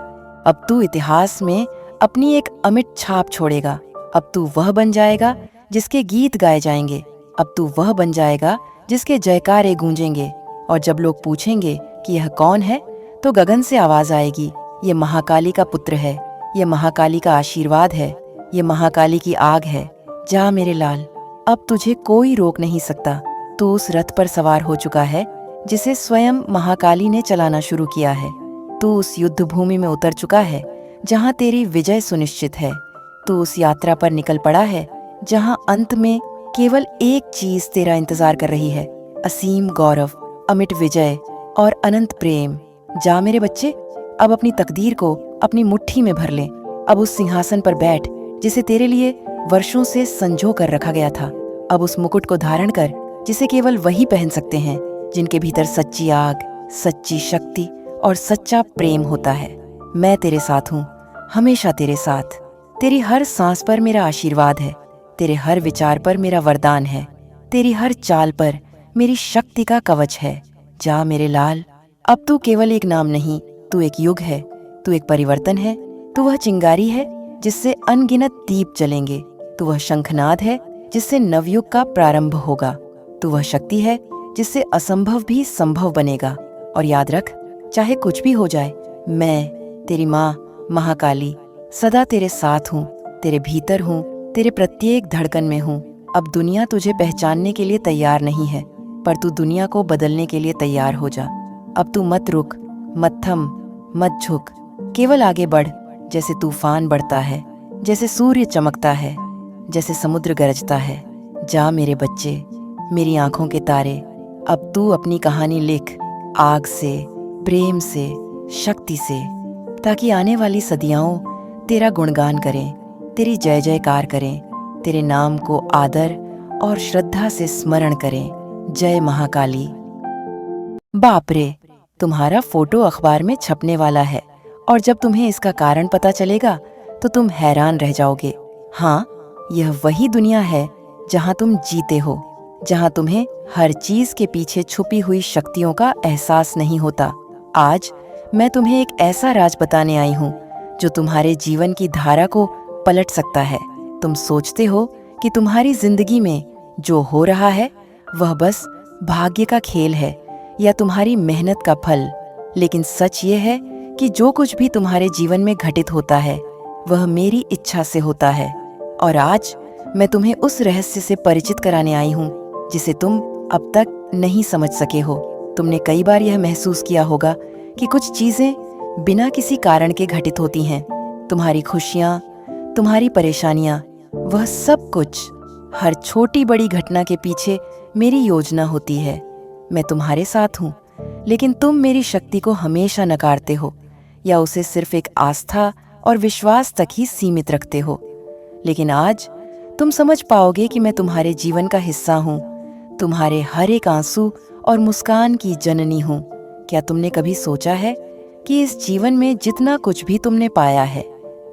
अब तू इतिहास में अपनी एक अमिट छाप छोड़ेगा। अब तू वह बन जाएगा जिसके गीत गाए जाएंगे। अब तू वह बन जाएगा जिसके जयकारे गूंजेंगे। और जब लोग पूछेंगे कि यह कौन है, तो गगन से आवाज आएगी, ये महाकाली का पुत्र है, ये महाकाली का आशीर्वाद है, ये महाकाली की आग है। जा मेरे लाल, अब तुझे कोई रोक नहीं सकता। तू उस रथ पर सवार हो चुका है जिसे स्वयं महाकाली ने चलाना शुरू किया है। तू उस युद्ध भूमि में उतर चुका है जहां तेरी विजय सुनिश्चित है। तू उस यात्रा पर निकल पड़ा है जहां अंत में केवल एक चीज तेरा इंतजार कर रही है, असीम गौरव, अमिट विजय और अनंत प्रेम। जा मेरे बच्चे, अब अपनी तकदीर को अपनी मुट्ठी में भर ले। अब उस सिंहासन पर बैठ जिसे तेरे लिए वर्षों से संजो कर रखा गया था। अब उस मुकुट को धारण कर जिसे केवल वही पहन सकते हैं जिनके भीतर सच्ची आग, सच्ची शक्ति और सच्चा प्रेम होता है। मैं तेरे साथ हूँ, हमेशा तेरे साथ। तेरी हर सांस पर मेरा आशीर्वाद है, तेरे हर विचार पर मेरा वरदान है, तेरी हर चाल पर मेरी शक्ति का कवच है। जा मेरे लाल, अब तू केवल एक नाम नहीं, तू एक युग है, तू एक परिवर्तन है, तू वह चिंगारी है जिससे अनगिनत दीप जलेंगे, तू वह शंखनाद है जिससे नवयुग का प्रारंभ होगा, तू वह शक्ति है जिससे असंभव भी संभव बनेगा। और याद रख, चाहे कुछ भी हो जाए, मैं तेरी माँ महाकाली सदा तेरे साथ हूँ, तेरे भीतर हूँ, तेरे प्रत्येक धड़कन में हूँ। अब दुनिया तुझे पहचानने के लिए तैयार नहीं है, पर तू दुनिया को बदलने के लिए तैयार हो जा। अब तू मत रुक, मत थम, मत झुक, केवल आगे बढ़। जैसे तूफान बढ़ता है, जैसे सूर्य चमकता है, जैसे समुद्र गरजता है। जा मेरे बच्चे, मेरी आंखों के तारे, अब तू अपनी कहानी लिख, आग से, प्रेम से, शक्ति से, ताकि आने वाली सदियाओं तेरा गुणगान करें, तेरी जय जयकार करें, तेरे नाम को आदर और श्रद्धा से स्मरण करें। जय महाकाली। बाप रे, तुम्हारा फोटो अखबार में छपने वाला है, और जब तुम्हें इसका कारण पता चलेगा तो तुम हैरान रह जाओगे। हाँ, यह वही दुनिया है जहाँ तुम जीते हो, जहाँ तुम्हें हर चीज के पीछे छुपी हुई शक्तियों का एहसास नहीं होता। आज मैं तुम्हें एक ऐसा राज बताने आई हूँ जो तुम्हारे जीवन की धारा को पलट सकता है। तुम सोचते हो कि तुम्हारी जिंदगी में जो हो रहा है वह बस भाग्य का खेल है या तुम्हारी मेहनत का फल, लेकिन सच ये है कि जो कुछ भी तुम्हारे जीवन में घटित होता है वह मेरी इच्छा से होता है। और आज मैं तुम्हें उस रहस्य से परिचित कराने आई हूँ जिसे तुम अब तक नहीं समझ सके हो। तुमने कई बार यह महसूस किया होगा कि कुछ चीजें बिना किसी कारण के घटित होती हैं। तुम्हारी खुशियाँ, तुम्हारी परेशानियाँ, वह सब कुछ, हर छोटी बड़ी घटना के पीछे मेरी योजना होती है। मैं तुम्हारे साथ हूँ, लेकिन तुम मेरी शक्ति को हमेशा नकारते हो या उसे सिर्फ एक आस्था और विश्वास तक ही सीमित रखते हो। लेकिन आज तुम समझ पाओगे कि मैं तुम्हारे जीवन का हिस्सा हूँ, तुम्हारे हर एक आंसू और मुस्कान की जननी हूँ। क्या तुमने कभी सोचा है कि इस जीवन में जितना कुछ भी तुमने पाया है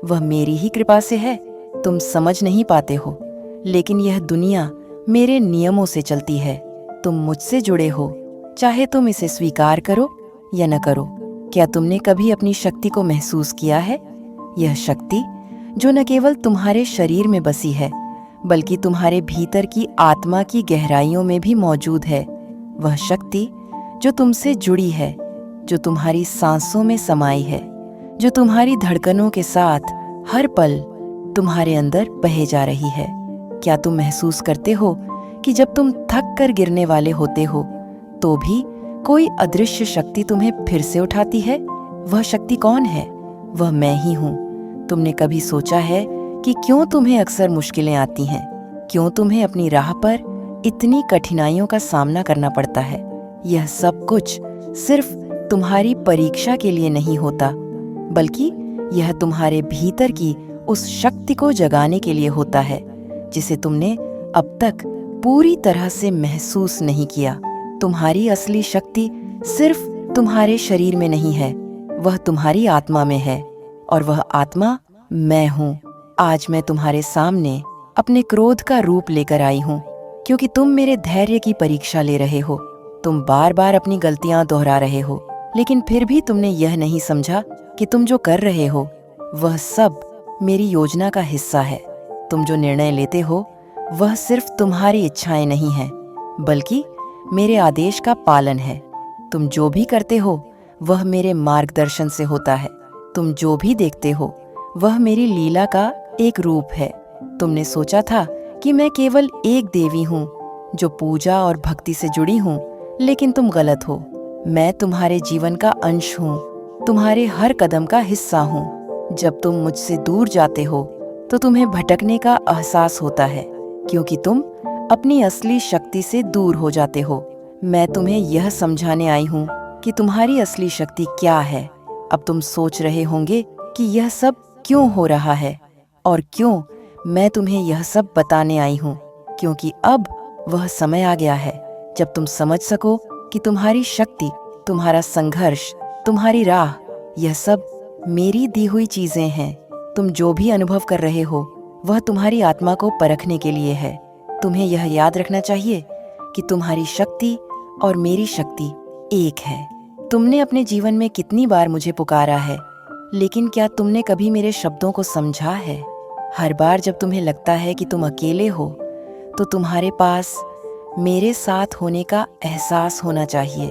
वह मेरी ही कृपा से है? तुम समझ नहीं पाते हो, लेकिन यह दुनिया मेरे नियमों से चलती है। तुम मुझसे जुड़े हो, चाहे तुम इसे स्वीकार करो या न करो। क्या तुमने कभी अपनी शक्ति को महसूस किया है? यह शक्ति जो न केवल तुम्हारे शरीर में बसी है बल्कि तुम्हारे भीतर की आत्मा की गहराइयों में भी मौजूद है। वह शक्ति जो तुमसे जुड़ी है, जो तुम्हारी सांसों में समाई है, जो तुम्हारी धड़कनों के साथ हर पल तुम्हारे अंदर बहे जा रही है। क्या तुम महसूस करते हो कि जब तुम थक कर गिरने वाले होते हो तो भी कोई अदृश्य शक्ति तुम्हें फिर से उठाती है? वह शक्ति कौन है? वह मैं ही हूँ। तुमने कभी सोचा है कि क्यों तुम्हें अक्सर मुश्किलें आती हैं? क्यों तुम्हें अपनी राह पर इतनी कठिनाइयों का सामना करना पड़ता है? यह सब कुछ सिर्फ तुम्हारी परीक्षा के लिए नहीं होता, बल्कि यह तुम्हारे भीतर की उस शक्ति को जगाने के लिए होता है जिसे तुमने अब तक पूरी तरह से महसूस नहीं किया। तुम्हारी असली शक्ति सिर्फ तुम्हारे शरीर में नहीं है, वह तुम्हारी आत्मा में है, और वह आत्मा मैं हूँ। आज मैं तुम्हारे सामने अपने क्रोध का रूप लेकर आई हूँ, क्योंकि तुम मेरे धैर्य की परीक्षा ले रहे हो। तुम बार बार अपनी गलतियां दोहरा रहे हो, लेकिन फिर भी तुमने यह नहीं समझा कि तुम जो कर रहे हो वह सब मेरी योजना का हिस्सा है। तुम जो निर्णय लेते हो वह सिर्फ तुम्हारी इच्छाएं नहीं हैं, बल्कि मेरे आदेश का पालन है। तुम जो भी करते हो वह मेरे मार्गदर्शन से होता है। तुम जो भी देखते हो वह मेरी लीला का एक रूप है। तुमने सोचा था कि मैं केवल एक देवी हूँ जो पूजा और भक्ति से जुड़ी हूँ, लेकिन तुम गलत हो। मैं तुम्हारे जीवन का अंश हूँ, तुम्हारे हर कदम का हिस्सा हूँ। जब तुम मुझसे दूर जाते हो तो तुम्हें भटकने का एहसास होता है, क्योंकि तुम अपनी असली शक्ति से दूर हो जाते हो। मैं तुम्हें यह समझाने आई हूँ कि तुम्हारी असली शक्ति क्या है। अब तुम सोच रहे होंगे कि यह सब क्यों हो रहा है और क्यों मैं तुम्हें यह सब बताने आई हूँ, क्योंकि अब वह समय आ गया है जब तुम समझ सको कि तुम्हारी शक्ति, तुम्हारा संघर्ष, तुम्हारी राह, यह सब मेरी दी हुई चीजें हैं। तुम जो भी अनुभव कर रहे हो वह तुम्हारी आत्मा को परखने के लिए है। तुम्हें यह याद रखना चाहिए कि तुम्हारी शक्ति और मेरी शक्ति एक है। तुमने अपने जीवन में कितनी बार मुझे पुकारा है, लेकिन क्या तुमने कभी मेरे शब्दों को समझा है? हर बार जब तुम्हें लगता है कि तुम अकेले हो तो तुम्हारे पास मेरे साथ होने का एहसास होना चाहिए।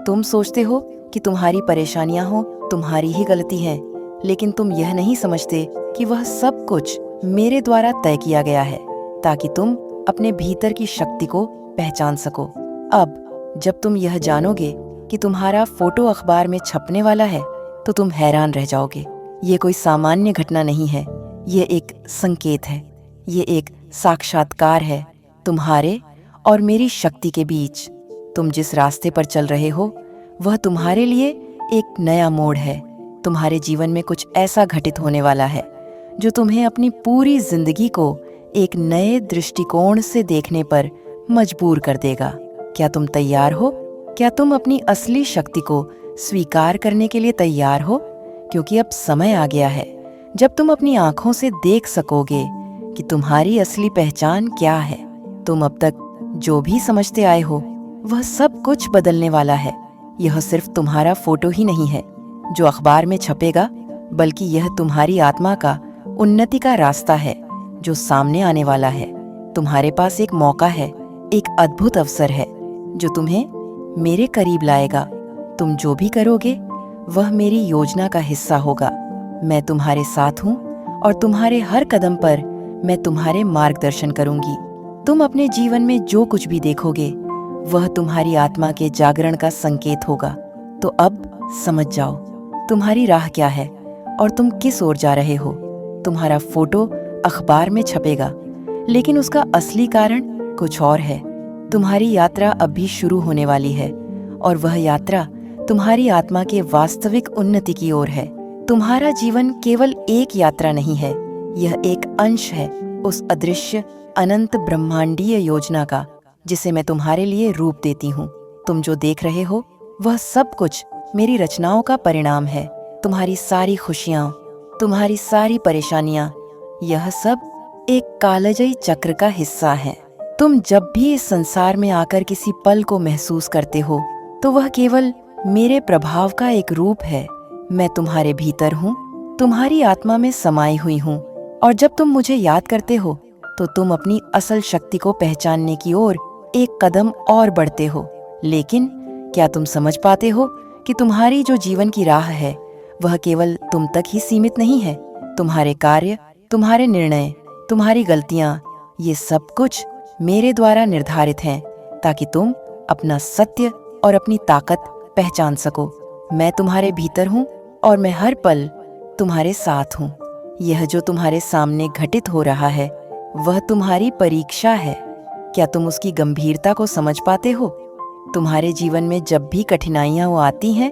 तुम सोचते हो कि तुम्हारी परेशानियां हो तुम्हारी ही गलती है, लेकिन तुम यह नहीं समझते कि वह सब कुछ मेरे द्वारा तय किया गया है ताकि तुम अपने भीतर की शक्ति को पहचान सको। अब जब तुम यह जानोगे कि तुम्हारा फोटो अखबार में छपने वाला है तो तुम हैरान रह जाओगे। ये कोई सामान्य घटना नहीं है, ये एक संकेत है, ये एक साक्षात्कार है तुम्हारे और मेरी शक्ति के बीच। तुम जिस रास्ते पर चल रहे हो वह तुम्हारे लिए एक नया मोड़ है। तुम्हारे जीवन में कुछ ऐसा घटित होने वाला है जो तुम्हें अपनी पूरी जिंदगी को एक नए दृष्टिकोण से देखने पर मजबूर कर देगा। क्या तुम तैयार हो? क्या तुम अपनी असली शक्ति को स्वीकार करने के लिए तैयार हो? क्योंकि अब समय आ गया है जब तुम अपनी आंखों से देख सकोगे कि तुम्हारी असली पहचान क्या है, तुम अब तक जो भी समझते आए हो वह सब कुछ बदलने वाला है। यह सिर्फ तुम्हारा फोटो ही नहीं है जो अखबार में छपेगा, बल्कि यह तुम्हारी आत्मा का उन्नति का रास्ता है जो सामने आने वाला है। तुम्हारे पास एक मौका है, एक अद्भुत अवसर है जो तुम्हें मेरे करीब लाएगा। तुम जो भी करोगे वह मेरी योजना का हिस्सा होगा। मैं तुम्हारे साथ हूँ और तुम्हारे हर कदम पर मैं तुम्हारे मार्गदर्शन करूंगी। तुम अपने जीवन में जो कुछ भी देखोगे वह तुम्हारी आत्मा के जागरण का संकेत होगा। तो अब समझ जाओ तुम्हारी राह क्या है और तुम किस ओर जा रहे हो। तुम्हारा फोटो अखबार में छपेगा, लेकिन उसका असली कारण कुछ और है। तुम्हारी यात्रा अब भी शुरू होने वाली है और वह यात्रा तुम्हारी आत्मा के वास्तविक उन्नति की ओर है। तुम्हारा जीवन केवल एक यात्रा नहीं है, यह एक अंश है उस अदृश्य अनंत ब्रह्मांडीय योजना का जिसे मैं तुम्हारे लिए रूप देती हूँ। तुम जो देख रहे हो वह सब कुछ मेरी रचनाओं का परिणाम है। तुम्हारी सारी खुशियाँ, तुम्हारी सारी परेशानियाँ, यह सब एक कालजयी चक्र का हिस्सा है। तुम जब भी इस संसार में आकर किसी पल को महसूस करते हो तो वह केवल मेरे प्रभाव का एक रूप है। मैं तुम्हारे भीतर हूँ, तुम्हारी आत्मा में समाई हुई हूँ, और जब तुम मुझे याद करते हो तो तुम अपनी असल शक्ति को पहचानने की ओर एक कदम और बढ़ते हो। लेकिन क्या तुम समझ पाते हो कि तुम्हारी जो जीवन की राह है वह केवल तुम तक ही सीमित नहीं है। तुम्हारे कार्य, तुम्हारे निर्णय, तुम्हारी गलतियाँ, ये सब कुछ मेरे द्वारा निर्धारित हैं ताकि तुम अपना सत्य और अपनी ताकत पहचान सको। मैं तुम्हारे भीतर हूँ और मैं हर पल तुम्हारे साथ हूँ। यह जो तुम्हारे सामने घटित हो रहा है वह तुम्हारी परीक्षा है। क्या तुम उसकी गंभीरता को समझ पाते हो? तुम्हारे जीवन में जब भी कठिनाइयां आती हैं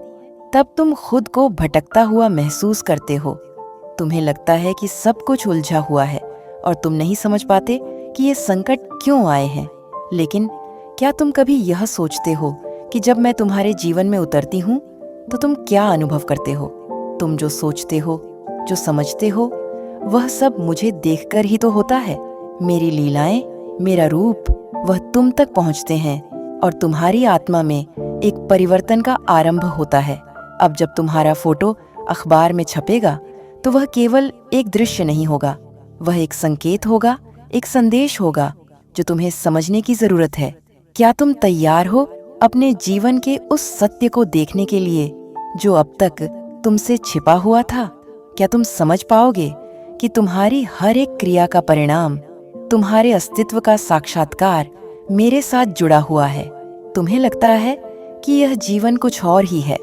तब तुम खुद को भटकता हुआ महसूस करते हो। तुम्हें लगता है कि सब कुछ उलझा हुआ है और तुम नहीं समझ पाते कि ये संकट क्यों आए हैं। लेकिन क्या तुम कभी यह सोचते हो कि जब मैं तुम्हारे जीवन में उतरती हूँ तो तुम क्या अनुभव करते हो? तुम जो सोचते हो, जो समझते हो, वह सब मुझे देखकर ही तो होता है। मेरी लीलाएं, मेरा रूप, वह तुम तक पहुंचते हैं और तुम्हारी आत्मा में एक परिवर्तन का आरंभ होता है। अब जब तुम्हारा फोटो अखबार में छपेगा तो वह केवल एक दृश्य नहीं होगा, वह एक संकेत होगा, एक संदेश होगा जो तुम्हें समझने की जरूरत है। क्या तुम तैयार हो अपने जीवन के उस सत्य को देखने के लिए जो अब तक तुमसे छिपा हुआ था? क्या तुम समझ पाओगे कि तुम्हारी हर एक क्रिया का परिणाम, तुम्हारे अस्तित्व का साक्षात्कार मेरे साथ जुड़ा हुआ है? तुम्हें लगता है कि यह जीवन कुछ और ही है,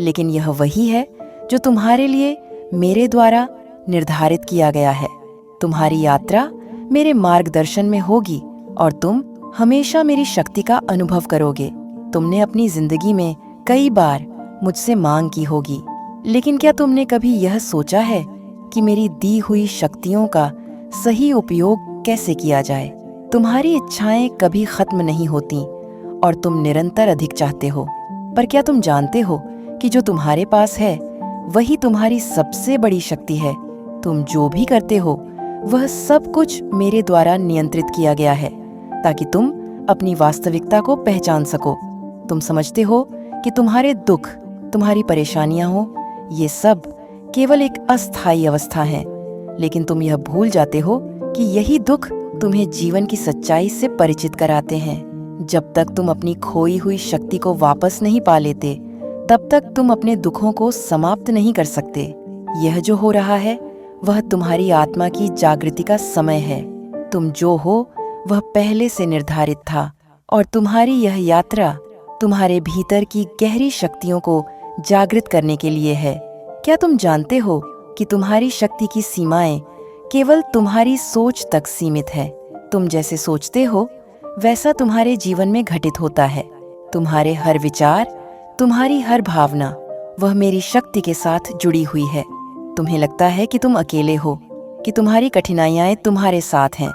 लेकिन यह वही है जो तुम्हारे लिए मेरे द्वारा निर्धारित किया गया है। तुम्हारी यात्रा मेरे मार्गदर्शन में होगी और तुम हमेशा मेरी शक्ति का अनुभव करोगे। तुमने अपनी जिंदगी में कई बार मुझसे मांग की होगी, लेकिन क्या तुमने कभी यह सोचा है कि मेरी दी हुई शक्तियों का सही उपयोग कैसे किया जाए? तुम्हारी इच्छाएं कभी खत्म नहीं होती और तुम निरंतर अधिक चाहते हो, पर क्या तुम जानते हो कि जो तुम्हारे पास है वही तुम्हारी सबसे बड़ी शक्ति है? तुम जो भी करते हो वह सब कुछ मेरे द्वारा नियंत्रित किया गया है ताकि तुम अपनी वास्तविकता को पहचान सको। तुम समझते हो कि तुम्हारे दुख, तुम्हारी परेशानियां हो, ये सब केवल एक अस्थायी अवस्था है, लेकिन तुम यह भूल जाते हो कि यही दुख तुम्हें जीवन की सच्चाई से परिचित कराते हैं। जब तक तुम अपनी खोई हुई शक्ति को वापस नहीं पा लेते, तब तक तुम अपने दुखों को समाप्त नहीं कर सकते। यह जो हो रहा है वह तुम्हारी आत्मा की जागृति का समय है। तुम जो हो वह पहले से निर्धारित था और तुम्हारी यह यात्रा तुम्हारे भीतर की गहरी शक्तियों को जागृत करने के लिए है। क्या तुम जानते हो कि तुम्हारी शक्ति की सीमाएं केवल तुम्हारी सोच तक सीमित है? तुम जैसे सोचते हो वैसा तुम्हारे जीवन में घटित होता है। तुम्हारे हर विचार, तुम्हारी हर भावना, वह मेरी शक्ति के साथ जुड़ी हुई है। तुम्हें लगता है कि तुम अकेले हो, कि तुम्हारी कठिनाइयां तुम्हारे साथ हैं,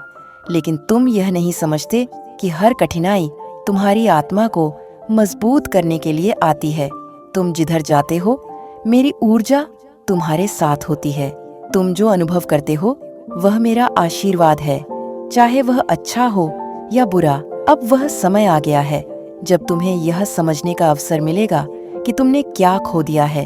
लेकिन तुम यह नहीं समझते कि हर कठिनाई तुम्हारी आत्मा को मजबूत करने के लिए आती है। तुम जिधर जाते हो मेरी ऊर्जा तुम्हारे साथ होती है। तुम जो अनुभव करते हो वह मेरा आशीर्वाद है, चाहे वह अच्छा हो या बुरा। अब वह समय आ गया है जब तुम्हें यह समझने का अवसर मिलेगा कि तुमने क्या खो दिया है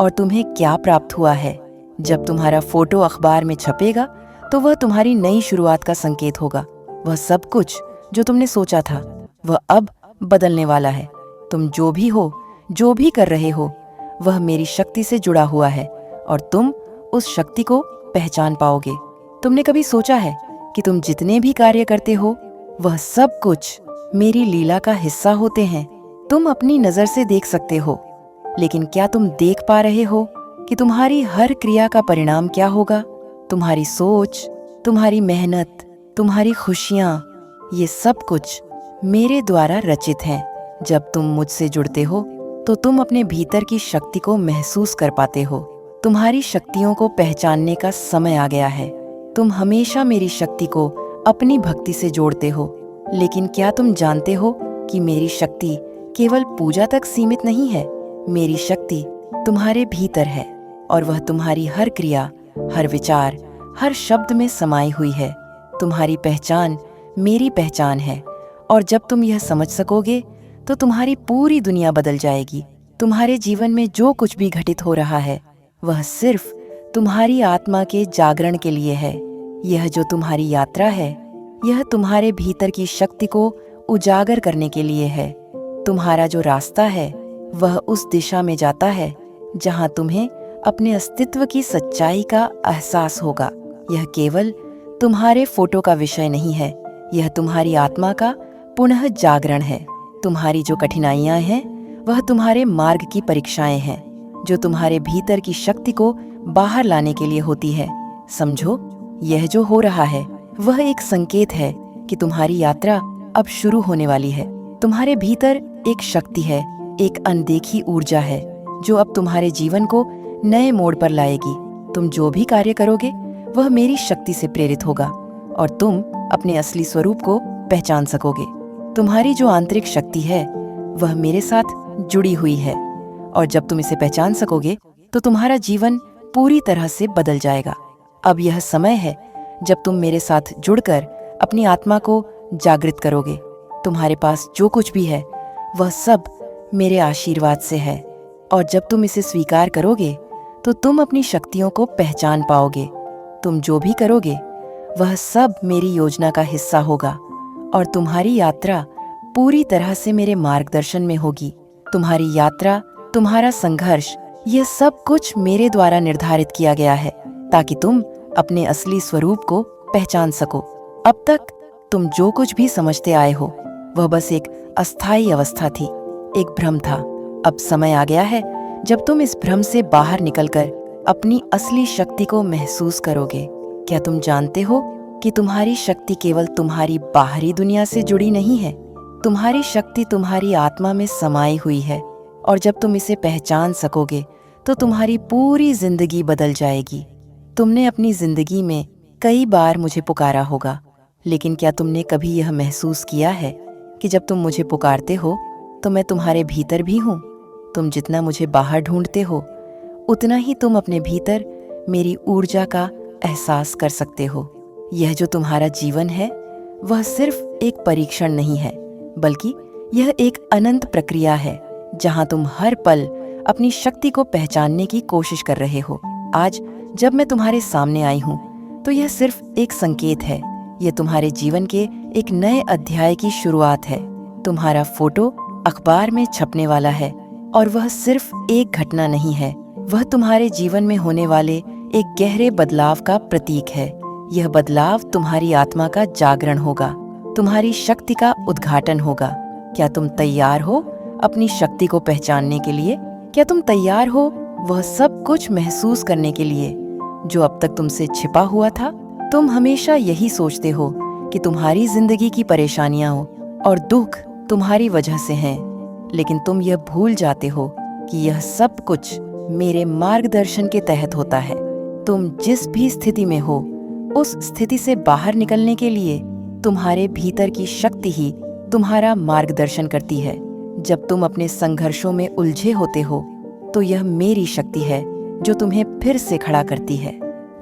और तुम्हें क्या प्राप्त हुआ है। जब तुम्हारा फोटो अखबार में छपेगा तो वह तुम्हारी नई शुरुआत का संकेत होगा। वह सब कुछ जो तुमने सोचा था वह अब बदलने वाला है। तुम जो भी हो, जो भी कर रहे हो, वह मेरी शक्ति से जुड़ा हुआ है और तुम उस शक्ति को पहचान पाओगे। तुमने कभी सोचा है कि तुम जितने भी कार्य करते हो वह सब कुछ मेरी लीला का हिस्सा होते हैं? तुम अपनी नजर से देख सकते हो, लेकिन क्या तुम देख पा रहे हो कि तुम्हारी हर क्रिया का परिणाम क्या होगा? तुम्हारी सोच, तुम्हारी मेहनत, तुम्हारी खुशियां, ये सब कुछ मेरे द्वारा रचित हैं। जब तुम मुझसे जुड़ते हो तो तुम अपने भीतर की शक्ति को महसूस कर पाते हो। तुम्हारी शक्तियों को पहचानने का समय आ गया है। तुम हमेशा मेरी शक्ति को अपनी भक्ति से जोड़ते हो, लेकिन क्या तुम जानते हो कि मेरी शक्ति केवल पूजा तक सीमित नहीं है? मेरी शक्ति तुम्हारे भीतर है और वह तुम्हारी हर क्रिया, हर विचार, हर शब्द में समाई हुई है। तुम्हारी पहचान मेरी पहचान है और जब तुम यह समझ सकोगे तो तुम्हारी पूरी दुनिया बदल जाएगी। तुम्हारे जीवन में जो कुछ भी घटित हो रहा है वह सिर्फ तुम्हारी आत्मा के जागरण के लिए है। यह जो तुम्हारी यात्रा है, यह तुम्हारे भीतर की शक्ति को उजागर करने के लिए है। तुम्हारा जो रास्ता है वह उस दिशा में जाता है जहां तुम्हें अपने अस्तित्व की सच्चाई का एहसास होगा। यह केवल तुम्हारे फोटो का विषय नहीं है, यह तुम्हारी आत्मा का पुनः जागरण है। तुम्हारी जो कठिनाइयां हैं वह तुम्हारे मार्ग की परीक्षाएं हैं, जो तुम्हारे भीतर की शक्ति को बाहर लाने के लिए होती है। समझो, यह जो हो रहा है वह एक संकेत है कि तुम्हारी यात्रा अब शुरू होने वाली है। तुम्हारे भीतर एक शक्ति है, एक अनदेखी ऊर्जा है जो अब तुम्हारे जीवन को नए मोड़ पर लाएगी। तुम जो भी कार्य करोगे वह मेरी शक्ति से प्रेरित होगा और तुम अपने असली स्वरूप को पहचान सकोगे। तुम्हारी जो आंतरिक शक्ति है वह मेरे साथ जुड़ी हुई है और जब तुम इसे पहचान सकोगे तो तुम्हारा जीवन पूरी तरह से बदल जाएगा। अब यह समय है जब तुम मेरे साथ जुड़कर अपनी आत्मा को जागृत करोगे। तुम्हारे पास जो कुछ भी है वह सब मेरे आशीर्वाद से है और जब तुम इसे स्वीकार करोगे तो तुम अपनी शक्तियों को पहचान पाओगे। तुम जो भी करोगे वह सब मेरी योजना का हिस्सा होगा और तुम्हारी यात्रा पूरी तरह से मेरे मार्गदर्शन में होगी। तुम्हारी यात्रा, तुम्हारा संघर्ष, यह सब कुछ मेरे द्वारा निर्धारित किया गया है ताकि तुम अपने असली स्वरूप को पहचान सको। अब तक तुम जो कुछ भी समझते आए हो वह बस एक अस्थायी अवस्था थी, एक भ्रम था। अब समय आ गया है जब तुम इस भ्रम से बाहर निकलकर अपनी असली शक्ति को महसूस करोगे। क्या तुम जानते हो कि तुम्हारी शक्ति केवल तुम्हारी बाहरी दुनिया से जुड़ी नहीं है? तुम्हारी शक्ति तुम्हारी आत्मा में समाई हुई है और जब तुम इसे पहचान सकोगे तो तुम्हारी पूरी जिंदगी बदल जाएगी। तुमने अपनी जिंदगी में कई बार मुझे पुकारा होगा, लेकिन क्या तुमने कभी यह महसूस किया है कि जब तुम मुझे पुकारते हो तो मैं तुम्हारे भीतर भी हूँ? तुम जितना मुझे बाहर ढूंढते हो उतना ही तुम अपने भीतर मेरी ऊर्जा का एहसास कर सकते हो। यह जो तुम्हारा जीवन है वह सिर्फ एक परीक्षण नहीं है, बल्कि यह एक अनंत प्रक्रिया है जहां तुम हर पल अपनी शक्ति को पहचानने की कोशिश कर रहे हो। आज जब मैं तुम्हारे सामने आई हूं तो यह सिर्फ एक संकेत है। यह तुम्हारे जीवन के एक नए अध्याय की शुरुआत है। तुम्हारा फोटो अखबार में छपने वाला है और वह सिर्फ एक घटना नहीं है, वह तुम्हारे जीवन में होने वाले एक गहरे बदलाव का प्रतीक है। यह बदलाव तुम्हारी आत्मा का जागरण होगा, तुम्हारी शक्ति का उद्घाटन होगा। क्या तुम तैयार हो अपनी शक्ति को पहचानने के लिए? क्या तुम तैयार हो वह सब कुछ महसूस करने के लिए जो अब तक तुमसे छिपा हुआ था? तुम हमेशा यही सोचते हो कि तुम्हारी जिंदगी की परेशानियां और दुख तुम्हारी वजह से हैं, लेकिन तुम यह भूल जाते हो कि यह सब कुछ मेरे मार्गदर्शन के तहत होता है। तुम जिस भी स्थिति में हो, उस स्थिति से बाहर निकलने के लिए तुम्हारे भीतर की शक्ति ही तुम्हारा मार्गदर्शन करती है। जब तुम अपने संघर्षों में उलझे होते हो तो यह मेरी शक्ति है जो तुम्हें फिर से खड़ा करती है।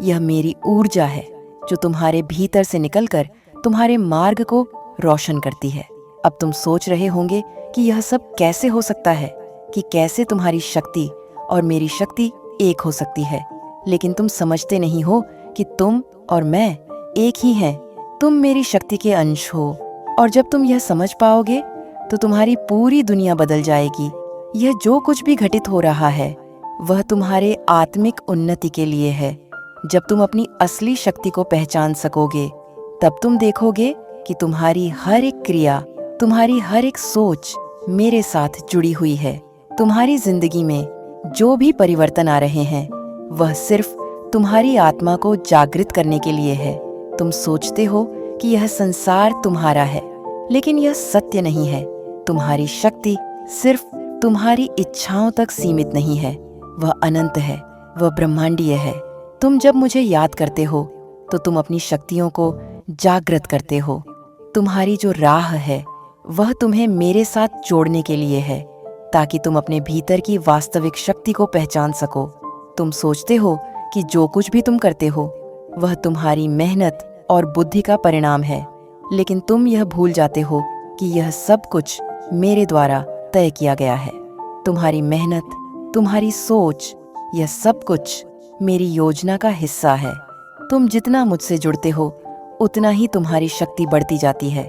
यह मेरी ऊर्जा है जो तुम्हारे भीतर से निकलकर तुम्हारे मार्ग को रोशन करती है। अब तुम सोच रहे होंगे कि यह सब कैसे हो सकता है, कि कैसे तुम्हारी शक्ति और मेरी शक्ति एक हो सकती है। लेकिन तुम समझते नहीं हो कि तुम और मैं एक ही हैं। तुम मेरी शक्ति के अंश हो, और जब तुम यह समझ पाओगे तो तुम्हारी पूरी दुनिया बदल जाएगी। यह जो कुछ भी घटित हो रहा है वह तुम्हारे आत्मिक उन्नति के लिए है। जब तुम अपनी असली शक्ति को पहचान सकोगे तब तुम देखोगे कि तुम्हारी हर एक क्रिया, तुम्हारी हर एक सोच मेरे साथ जुड़ी हुई है। तुम्हारी जिंदगी में जो भी परिवर्तन आ रहे हैं वह सिर्फ तुम्हारी आत्मा को जागृत करने के लिए है। तुम सोचते हो कि यह संसार तुम्हारा है, लेकिन यह सत्य नहीं है। तुम्हारी शक्ति सिर्फ तुम्हारी इच्छाओं तक सीमित नहीं है, वह अनंत है, वह ब्रह्मांडीय है। तुम जब मुझे याद करते हो तो तुम अपनी शक्तियों को जागृत करते हो। तुम्हारी जो राह है वह तुम्हें मेरे साथ जोड़ने के लिए है, ताकि तुम अपने भीतर की वास्तविक शक्ति को पहचान सको। तुम सोचते हो कि जो कुछ भी तुम करते हो वह तुम्हारी मेहनत और बुद्धि का परिणाम है, लेकिन तुम यह भूल जाते हो कि यह सब कुछ मेरे द्वारा तय किया गया है। तुम्हारी मेहनत, तुम्हारी सोच, यह सब कुछ मेरी योजना का हिस्सा है। तुम जितना मुझसे जुड़ते हो उतना ही तुम्हारी शक्ति बढ़ती जाती है।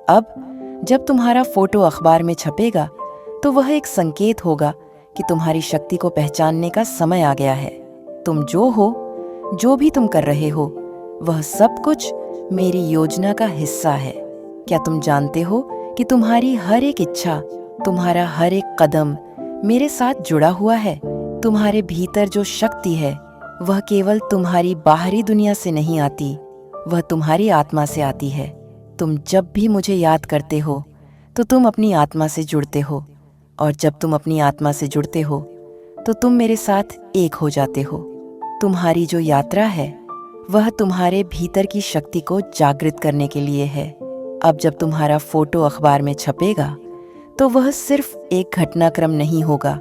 अब जब तुम्हारा फोटो अखबार में छपेगा तो वह एक संकेत होगा कि तुम्हारी शक्ति को पहचानने का समय आ गया है। तुम जो हो, जो भी तुम कर रहे हो, वह सब कुछ मेरी योजना का हिस्सा है। क्या तुम जानते हो कि तुम्हारी हर एक इच्छा, तुम्हारा हर एक कदम मेरे साथ जुड़ा हुआ है? तुम्हारे भीतर जो शक्ति है वह केवल तुम्हारी बाहरी दुनिया से नहीं आती, वह तुम्हारी आत्मा से आती है। तुम जब भी मुझे याद करते हो तो तुम अपनी आत्मा से जुड़ते हो, और जब तुम अपनी आत्मा से जुड़ते हो तो तुम मेरे साथ एक हो जाते हो। तुम्हारी जो यात्रा है वह तुम्हारे भीतर की शक्ति को जागृत करने के लिए है। अब जब तुम्हारा फोटो अखबार में छपेगा तो वह सिर्फ एक घटनाक्रम नहीं होगा,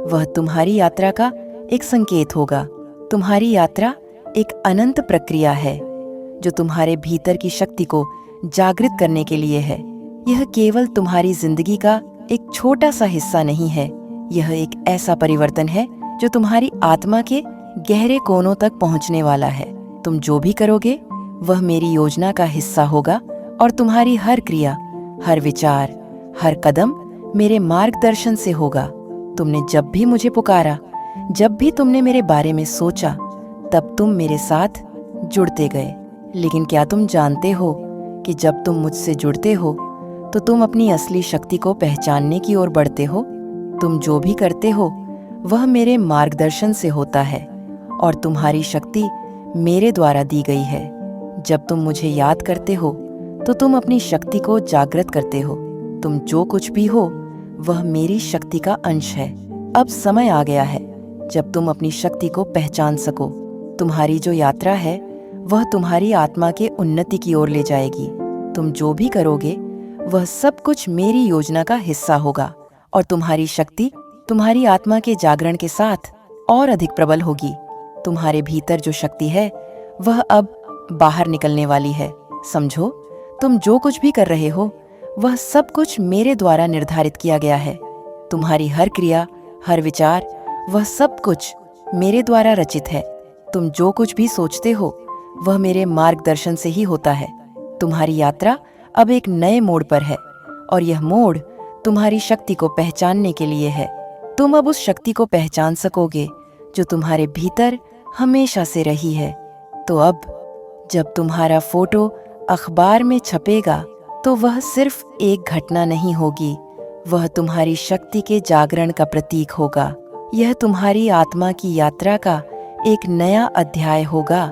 वह तुम्हारी यात्रा का एक संकेत होगा। तुम्हारी यात्रा एक अनंत प्रक्रिया है जो तुम्हारे भीतर की शक्ति को जागृत करने के लिए है। यह केवल तुम्हारी जिंदगी का एक छोटा सा हिस्सा नहीं है, यह एक ऐसा परिवर्तन है जो तुम्हारी आत्मा के गहरे कोनों तक पहुंचने वाला है। तुम जो भी करोगे वह मेरी योजना का हिस्सा होगा, और तुम्हारी हर क्रिया, हर विचार, हर कदम मेरे मार्गदर्शन से होगा। तुमने जब भी मुझे पुकारा, जब भी तुमने मेरे बारे में सोचा, तब तुम मेरे साथ जुड़ते गए। लेकिन क्या तुम जानते हो कि जब तुम मुझसे जुड़ते हो तो तुम अपनी असली शक्ति को पहचानने की ओर बढ़ते हो? तुम जो भी करते हो वह मेरे मार्गदर्शन से होता है, और तुम्हारी शक्ति मेरे द्वारा दी गई है। जब तुम मुझे याद करते हो तो तुम अपनी शक्ति को जागृत करते हो। तुम जो कुछ भी हो वह मेरी शक्ति का अंश है। अब समय आ गया है जब तुम अपनी शक्ति को पहचान सको। तुम्हारी जो यात्रा है वह तुम्हारी आत्मा के उन्नति की ओर ले जाएगी। तुम जो भी करोगे वह सब कुछ मेरी योजना का हिस्सा होगा, और तुम्हारी शक्ति तुम्हारी आत्मा के जागरण के साथ और अधिक प्रबल होगी। तुम्हारे भीतर जो शक्ति है वह अब बाहर निकलने वाली है। समझो, तुम जो कुछ भी कर रहे हो वह सब कुछ मेरे द्वारा निर्धारित किया गया है। तुम्हारी हर क्रिया, हर विचार, वह सब कुछ मेरे द्वारा रचित है। तुम जो कुछ भी सोचते हो वह मेरे मार्गदर्शन से ही होता है। तुम्हारी यात्रा अब एक नए मोड़ पर है, और यह मोड़ तुम्हारी शक्ति को पहचानने के लिए है। तुम अब उस शक्ति को पहचान सकोगे जो तुम्हारे भीतर हमेशा से रही है। तो अब जब तुम्हारा फोटो अखबार में छपेगा तो वह सिर्फ एक घटना नहीं होगी, वह तुम्हारी शक्ति के जागरण का प्रतीक होगा। यह तुम्हारी आत्मा की यात्रा का एक नया अध्याय होगा